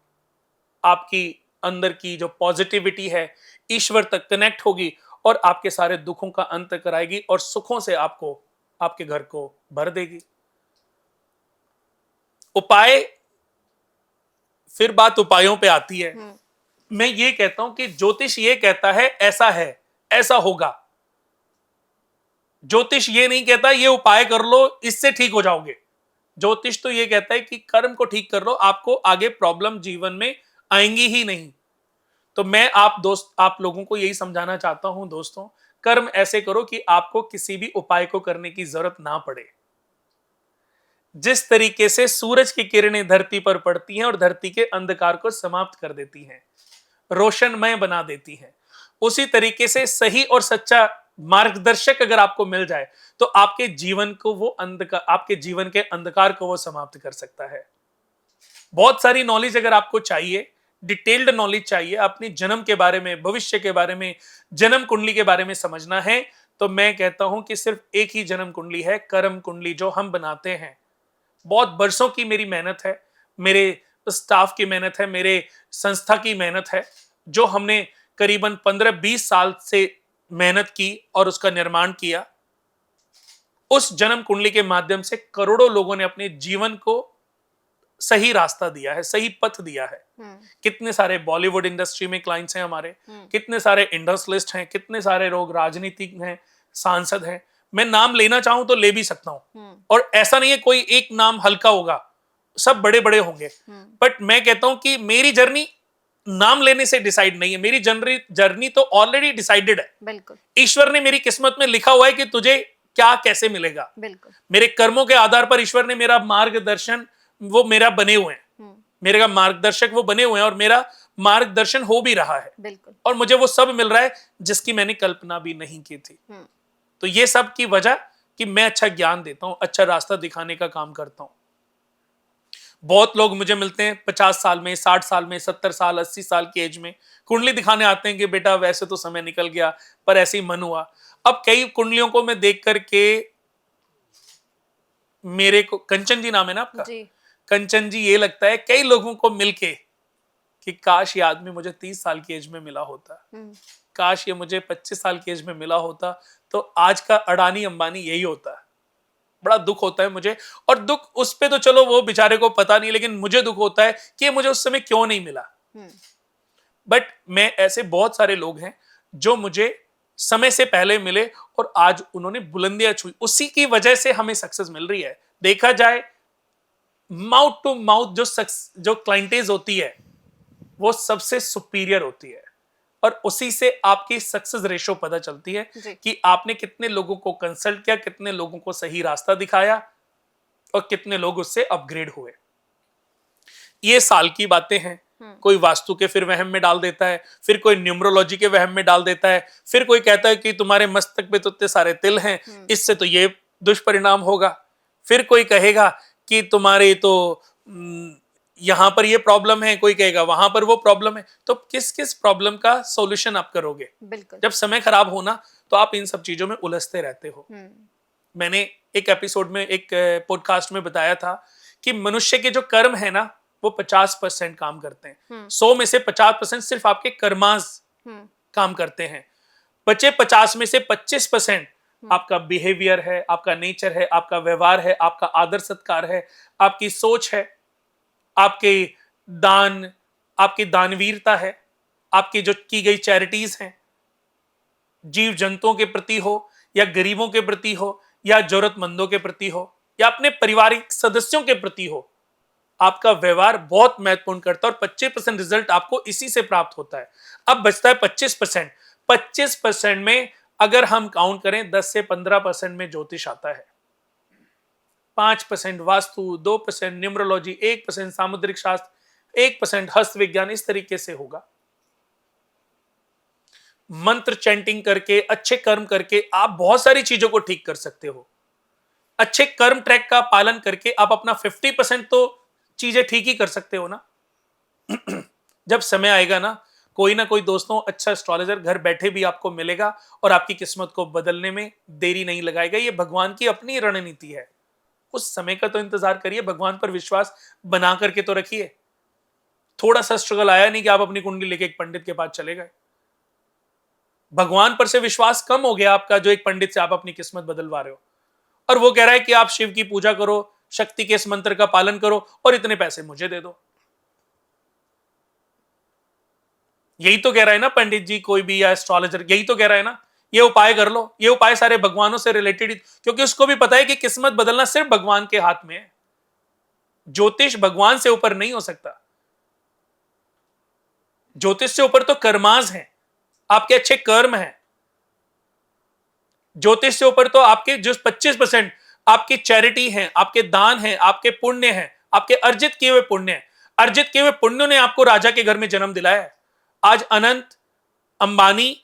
आपकी अंदर की जो पॉजिटिविटी है ईश्वर तक कनेक्ट होगी और आपके सारे दुखों का अंत कराएगी और सुखों से आपको, आपके घर को भर देगी। उपाय, फिर बात उपायों पे आती है। मैं ये कहता हूं कि ज्योतिष ये कहता है ऐसा है, ऐसा होगा। ज्योतिष ये नहीं कहता ये उपाय कर लो इससे ठीक हो जाओगे। ज्योतिष तो ये कहता है कि कर्म को ठीक कर लो, आपको आगे प्रॉब्लम जीवन में आएंगी ही नहीं। तो मैं आप लोगों को यही समझाना चाहता हूं दोस्तों, कर्म ऐसे करो कि आपको किसी भी उपाय को करने की जरूरत ना पड़े। जिस तरीके से सूरज की किरणें धरती पर पड़ती हैं और धरती के अंधकार को समाप्त कर देती हैं, रोशनमय बना देती हैं। उसी तरीके से सही और सच्चा मार्गदर्शक अगर आपको मिल जाए तो आपके जीवन के अंधकार को वो समाप्त कर सकता है। बहुत सारी नॉलेज अगर आपको चाहिए, डिटेल्ड नॉलेज चाहिए, अपने जन्म के बारे में, भविष्य के बारे में, जन्म कुंडली के बारे में समझना है, तो मैं कहता हूं कि सिर्फ एक ही जन्म कुंडली है, कर्म कुंडली, जो हम बनाते हैं। बहुत बरसों की मेरी मेहनत है, मेरे स्टाफ की मेहनत है, मेरे संस्था की मेहनत है, जो हमने करीबन 15-20 साल से मेहनत की और उसका निर्माण किया। उस जन्म कुंडली के माध्यम से करोड़ों लोगों ने अपने जीवन को सही रास्ता दिया है, सही पथ दिया है। कितने सारे बॉलीवुड इंडस्ट्री में क्लाइंट्स हैं हमारे, कितने सारे इंडस्ट्रियलिस्ट हैं, कितने सारे लोग राजनीतिक हैं, सांसद हैं। मैं नाम लेना चाहूं तो ले भी सकता हूं, और ऐसा नहीं है कोई एक नाम हल्का होगा, सब बड़े बड़े होंगे। बट मैं कहता हूं कि मेरी जर्नी नाम लेने से डिसाइड नहीं है, मेरी जर्नी तो ऑलरेडी डिसाइडेड है। बिल्कुल, ईश्वर ने मेरी किस्मत में लिखा हुआ है कि तुझे क्या कैसे मिलेगा। बिल्कुल, मेरे कर्मों के आधार पर ईश्वर ने मेरा मार्गदर्शन वो मेरा बने हुए हैं, मेरे का मार्गदर्शक वो बने हुए हैं, और मेरा मार्गदर्शन हो भी रहा है। बिल्कुल, और मुझे वो सब मिल रहा है जिसकी मैंने कल्पना भी नहीं की थी। तो ये सब की वजह कि मैं अच्छा ज्ञान देता हूं, अच्छा रास्ता दिखाने का काम करता हूं। बहुत लोग मुझे मिलते हैं 50 साल में, 60 साल में, 70 साल, 80 साल की एज में, कुंडली दिखाने आते हैं कि बेटा वैसे तो समय निकल गया, पर ऐसे ही मन हुआ। अब कई कुंडलियों को मैं देख करके, मेरे को कंचन जी नाम है ना आपका जी, कंचन जी, ये लगता है कई लोगों को मिलके कि काश ये आदमी मुझे 30 साल की एज में मिला होता, काश ये मुझे 25 साल की एज में मिला होता, तो आज का अडानी अंबानी यही होता। बड़ा दुख होता है मुझे, और दुख उस पे तो चलो वो बेचारे को पता नहीं, लेकिन मुझे दुख होता है कि ये मुझे उस समय क्यों नहीं मिला। बट मैं ऐसे बहुत सारे लोग हैं जो मुझे समय से पहले मिले और आज उन्होंने बुलंदियां छुई, उसी की वजह से हमें सक्सेस मिल रही है। देखा जाए माउथ टू माउथ जो क्लाइंटेज होती है वो सबसे सुपीरियर होती है, और उसी से आपकी सक्सेस रेशो पता चलती है कि आपने कितने लोगों को कंसल्ट किया, कितने लोगों को सही रास्ता दिखाया, और कितने लोग उससे अपग्रेड हुए। ये साल की बातें हैं। कोई वास्तु के फिर वहम में डाल देता है, फिर कोई न्यूमरोलॉजी के वहम में डाल देता है, फिर कोई कहता है कि तुम्हारे मस्तक पे तो इतने सारे तिल हैं, इससे तो ये दुष्परिणाम होगा, फिर कोई कहेगा कि तुम्हारे तो यहां पर ये प्रॉब्लम है, कोई कहेगा वहां पर वो प्रॉब्लम है। तो किस किस प्रॉब्लम का सॉल्यूशन आप करोगे? बिल्कुल, जब समय खराब होना तो आप इन सब चीजों में उलझते रहते हो। मैंने एक एपिसोड में, एक पॉडकास्ट में बताया था कि मनुष्य के जो कर्म है ना, वो 50% काम करते हैं। 100 में से 50% सिर्फ आपके कर्मास काम करते हैं। बचे 50 में से 25% आपका बिहेवियर है, आपका नेचर है, आपका व्यवहार है, आपका आदर सत्कार है, आपकी सोच है, आपके दान, आपकी दानवीरता है, आपकी जो की गई चैरिटीज हैं, जीव जंतुओं के प्रति हो या गरीबों के प्रति हो या जरूरतमंदों के प्रति हो या अपने पारिवारिक सदस्यों के प्रति हो, आपका व्यवहार बहुत महत्वपूर्ण करता है, और 25% रिजल्ट आपको इसी से प्राप्त होता है। अब बचता है 25%। 25% में अगर हम काउंट करें 10 से 15% में ज्योतिष आता है, 5% वास्तु, 2% न्यूमरोलॉजी, 1% सामुद्रिक शास्त्र, 1% हस्त विज्ञान, इस तरीके से होगा। मंत्र चैंटिंग करके, अच्छे कर्म करके आप बहुत सारी चीजों को ठीक कर सकते हो। अच्छे कर्म ट्रैक का पालन करके आप अपना 50% तो चीजें ठीक ही कर सकते हो ना। जब समय आएगा ना कोई दोस्तों अच्छा एस्ट्रोलॉजर घर बैठे भी आपको मिलेगा और आपकी किस्मत को बदलने में देरी नहीं लगाएगा। ये भगवान की अपनी रणनीति है। उस समय का तो इंतजार करिए, भगवान पर विश्वास बना करके तो रखिए। थोड़ा सा स्ट्रगल आया नहीं कि आप अपनी कुंडली लेके एक पंडित के पास चले गए। भगवान पर से विश्वास कम हो गया आपका, जो एक पंडित से आप अपनी किस्मत बदलवा रहे हो, और वो कह रहा है कि आप शिव की पूजा करो, शक्ति के इस मंत्र का पालन करो और इतने पैसे मुझे दे दो। यही तो कह रहा है ना पंडित जी, कोई भी या एस्ट्रोलॉजर, यही तो कह रहा है ना, ये उपाय कर लो। ये उपाय सारे भगवानों से रिलेटेड, क्योंकि उसको भी पता है कि किस्मत बदलना सिर्फ भगवान के हाथ में है। ज्योतिष भगवान से ऊपर नहीं हो सकता। ज्योतिष से ऊपर तो कर्माज हैं, आपके अच्छे कर्म हैं। ज्योतिष से ऊपर तो आपके जो 25% आपकी चैरिटी है, आपके दान है, आपके पुण्य है, आपके अर्जित किए हुए पुण्य है। अर्जित किए हुए पुण्यों ने आपको राजा के घर में जन्म दिलाया है। आज अनंत अंबानी,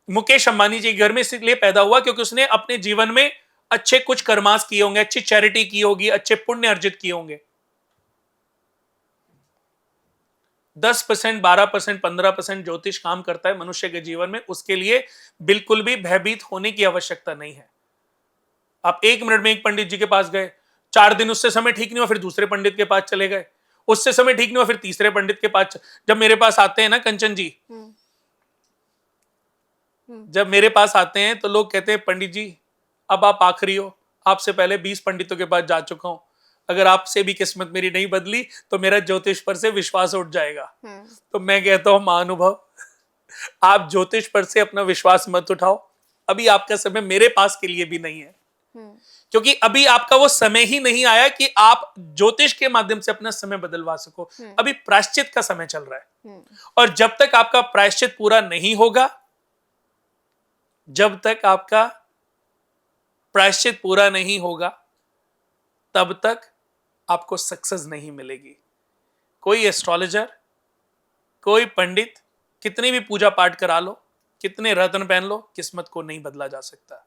मुकेश अंबानी जी घर में इसलिए पैदा हुआ क्योंकि उसने अपने जीवन में अच्छे कुछ कर्मास किए होंगे, अच्छी चैरिटी की होगी, अच्छे पुण्य अर्जित किए होंगे। 10%, 12%, 15% ज्योतिष काम करता है मनुष्य के जीवन में, उसके लिए बिल्कुल भी भयभीत होने की आवश्यकता नहीं है। आप 1 मिनट में एक पंडित जी के पास गए, 4 दिन उससे समय ठीक नहीं हुआ, फिर दूसरे पंडित के पास चले गए, उससे समय ठीक नहीं हुआ, फिर तीसरे पंडित के पास। जब मेरे पास आते हैं ना कंचन जी, जब मेरे पास आते हैं तो लोग कहते हैं पंडित जी अब आप आखिरी हो, आपसे पहले 20 पंडितों के पास जा चुका हूं, अगर आपसे भी किस्मत मेरी नहीं बदली तो मेरा ज्योतिष पर से विश्वास उठ जाएगा। तो मैं कहता हूं महानुभव, आप ज्योतिष पर से अपना विश्वास मत उठाओ, अभी आपका समय मेरे पास के लिए भी नहीं है, क्योंकि अभी आपका वो समय ही नहीं आया कि आप ज्योतिष के माध्यम से अपना समय बदलवा सको। अभी प्रायश्चित का समय चल रहा है, और जब तक आपका प्रायश्चित पूरा नहीं होगा, जब तक आपका प्रायश्चित पूरा नहीं होगा, तब तक आपको सक्सेस नहीं मिलेगी। कोई एस्ट्रोलॉजर, कोई पंडित कितनी भी पूजा पाठ करा लो, कितने रत्न पहन लो, किस्मत को नहीं बदला जा सकता।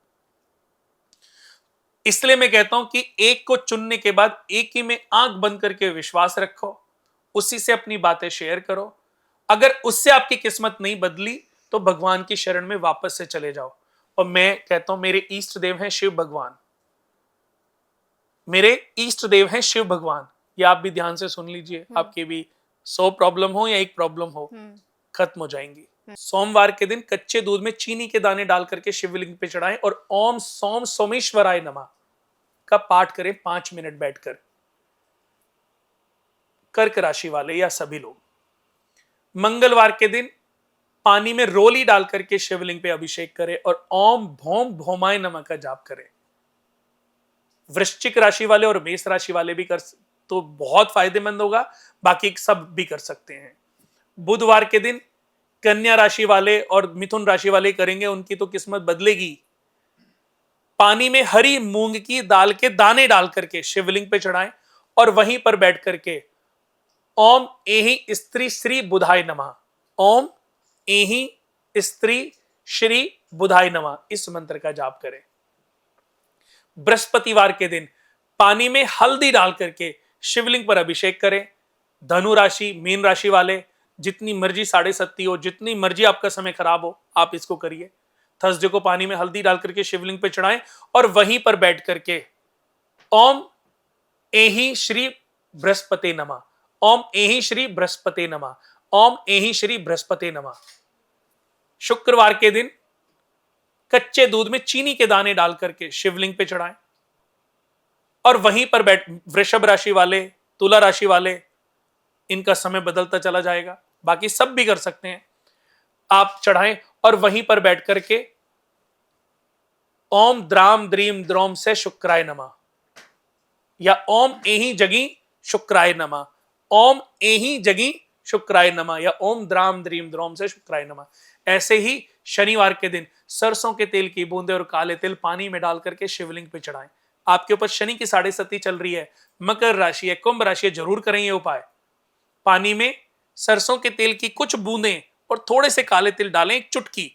इसलिए मैं कहता हूं कि एक को चुनने के बाद एक ही में आंख बंद करके विश्वास रखो, उसी से अपनी बातें शेयर करो। अगर उससे आपकी किस्मत नहीं बदली तो भगवान की शरण में वापस से चले जाओ। और मैं कहता हूं मेरे इष्ट देव हैं शिव भगवान, मेरे इष्ट देव हैं शिव भगवान। ये आप भी ध्यान से सुन लीजिए, आपकी भी 100 प्रॉब्लम हो या एक प्रॉब्लम हो, खत्म हो जाएंगी। सोमवार के दिन कच्चे दूध में चीनी के दाने डाल करके शिवलिंग पे चढ़ाएं और ओम सोम सोमेश्वराय नमः का पाठ करें 5 मिनट बैठकर। कर्क राशि वाले या सभी लोग मंगलवार के दिन पानी में रोली डाल करके शिवलिंग पे अभिषेक करें और ओम भौम भौमाय नमः का जाप करें। वृश्चिक राशि वाले और मेष राशि वाले भी कर तो बहुत फायदेमंद होगा, बाकी सब भी कर सकते हैं। बुधवार के दिन कन्या राशि वाले और मिथुन राशि वाले करेंगे, उनकी तो किस्मत बदलेगी। पानी में हरी मूंग की दाल के दाने डाल करके शिवलिंग पे चढ़ाएं और वहीं पर बैठ करके ओम एहि स्त्री श्री बुधाय नमः, ओम एहि स्त्री श्री बुधाय नमः, इस मंत्र का जाप करें। बृहस्पतिवार के दिन पानी में हल्दी डाल करके शिवलिंग पर अभिषेक करें। धनु राशि, मीन राशि वाले जितनी मर्जी 7:30 हो, जितनी मर्जी आपका समय खराब हो, आप इसको करिए। थर्सडे को पानी में हल्दी डाल करके शिवलिंग पे चढ़ाएं और वहीं पर बैठ करके ओम एहि श्री बृहस्पति नमः, ओम एहि श्री बृहस्पति नमः, ओम एहि श्री बृहस्पति नमः। शुक्रवार के दिन कच्चे दूध में चीनी के दाने डाल करके शिवलिंग पे चढ़ाएं और वहीं पर बैठ। वृषभ राशि वाले, तुला राशि वाले, इनका समय बदलता चला जाएगा, बाकी सब भी कर सकते हैं। आप चढ़ाएं और वहीं पर बैठ करके ओम द्राम द्रीम द्रोम से शुक्राय नमः या ओम एहि जगी शुक्राय नमः, ओम एहि जगी शुक्राय नमः या ओम द्राम द्रीम द्रोम से शुक्राय नमः। ऐसे ही शनिवार के दिन सरसों के तेल की बूंदे और काले तिल पानी में डाल करके शिवलिंग पे चढ़ाएं। आपके ऊपर शनि की 7:30 चल रही है, मकर राशि है, कुंभ राशि है, जरूर करें ये उपाय। पानी में सरसों के तेल की कुछ बूंदें और थोड़े से काले तिल डालें, एक चुटकी,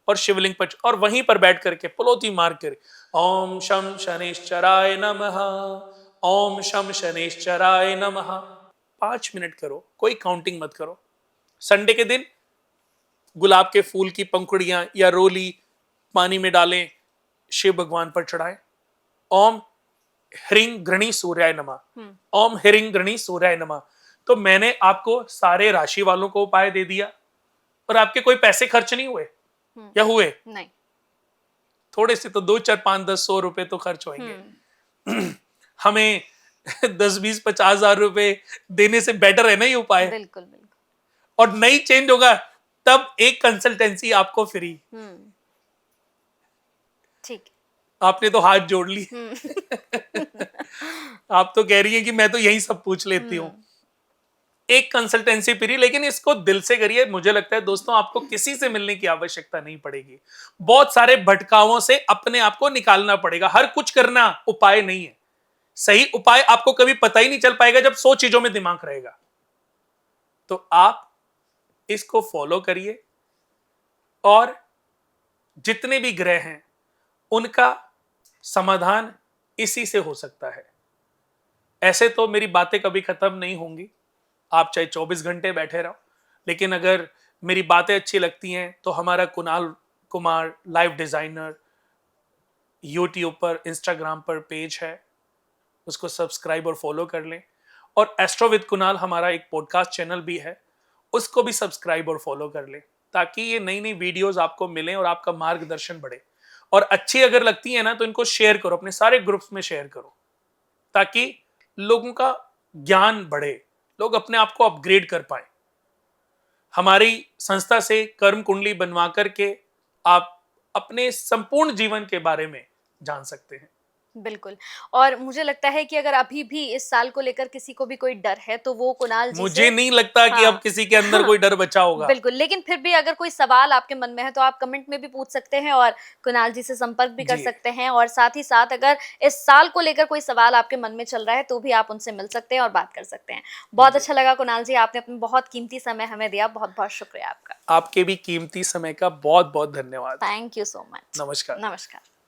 और शिवलिंग पर और वहीं पर बैठ करके पलोती मार कर ओम शम शनेश्चराय नमः, ओम शम शनेश्चराय नमः 5 मिनट करो, कोई काउंटिंग मत करो। संडे के दिन गुलाब के फूल की पंखुड़ियां या रोली पानी में डालें, शिव भगवान पर चढ़ाएं। ओम ह्रीं गृणी सूर्याय नमः, ओम ह्रीं गृणी सूर्याय नमः। तो मैंने आपको सारे राशि वालों को उपाय दे दिया और आपके कोई पैसे खर्च नहीं हुए या हुए? नहीं, थोड़े से तो 2, 4, 5, 10, 100 रुपए तो खर्च होंगे। हमें 10, 20, 50 हजार रुपए देने से बेटर है ना ये उपाय। बिल्कुल बिल्कुल। और नहीं चेंज होगा तब एक कंसल्टेंसी आपको फ्री। ठीक, आपने तो हाथ जोड़ ली। आप तो कह रही हैं कि मैं तो यही सब पूछ लेती हूँ। एक कंसल्टेंसी फ्री, लेकिन इसको दिल से करिए। मुझे लगता है दोस्तों आपको किसी से मिलने की आवश्यकता नहीं पड़ेगी, बहुत सारे भटकावों से अपने आप को निकालना पड़ेगा। हर कुछ करना उपाय नहीं है। सही उपाय आपको कभी पता ही नहीं चल पाएगा जब 100 चीजों में दिमाग रहेगा। तो आप इसको फॉलो करिए और जितने भी ग्रह हैं उनका समाधान इसी से हो सकता है। ऐसे तो मेरी बातें कभी खत्म नहीं होंगी, आप चाहे 24 घंटे बैठे रहो, लेकिन अगर मेरी बातें अच्छी लगती हैं तो हमारा Kunal Kumar live designer YouTube पर, इंस्टाग्राम पर पेज है, उसको सब्सक्राइब और फॉलो कर लें। और एस्ट्रो विद कुणाल हमारा एक पॉडकास्ट चैनल भी है, उसको भी सब्सक्राइब और फॉलो कर लें, ताकि ये नई नई वीडियोस आपको मिलें और आपका मार्गदर्शन बढ़े। और अच्छी अगर लगती है ना तो इनको शेयर करो, अपने सारे ग्रुप्स में शेयर करो, ताकि लोगों का ज्ञान बढ़े, लोग अपने आप को अपग्रेड कर पाए। हमारी संस्था से कर्म कुंडली बनवा करके आप अपने संपूर्ण जीवन के बारे में जान सकते हैं। बिल्कुल। और मुझे लगता है कि अगर अभी भी इस साल को लेकर किसी को भी कोई डर है तो वो कुणाल जी मुझे से नहीं लगता कि अब हाँ, किसी के अंदर कोई डर बचा होगा। बिल्कुल। लेकिन फिर भी अगर कोई सवाल आपके मन में है तो आप कमेंट में भी पूछ सकते हैं और कुणाल जी से संपर्क भी कर जी, सकते हैं। और साथ ही साथ अगर इस साल को लेकर कोई सवाल आपके मन में चल रहा है तो भी आप उनसे मिल सकते हैं और बात कर सकते हैं। बहुत जी। अच्छा लगा कुणाल जी, आपने अपना बहुत कीमती समय हमें दिया। बहुत-बहुत शुक्रिया आपका। आपके भी कीमती समय का बहुत बहुत धन्यवाद। Thank you so much. नमस्कार। नमस्कार।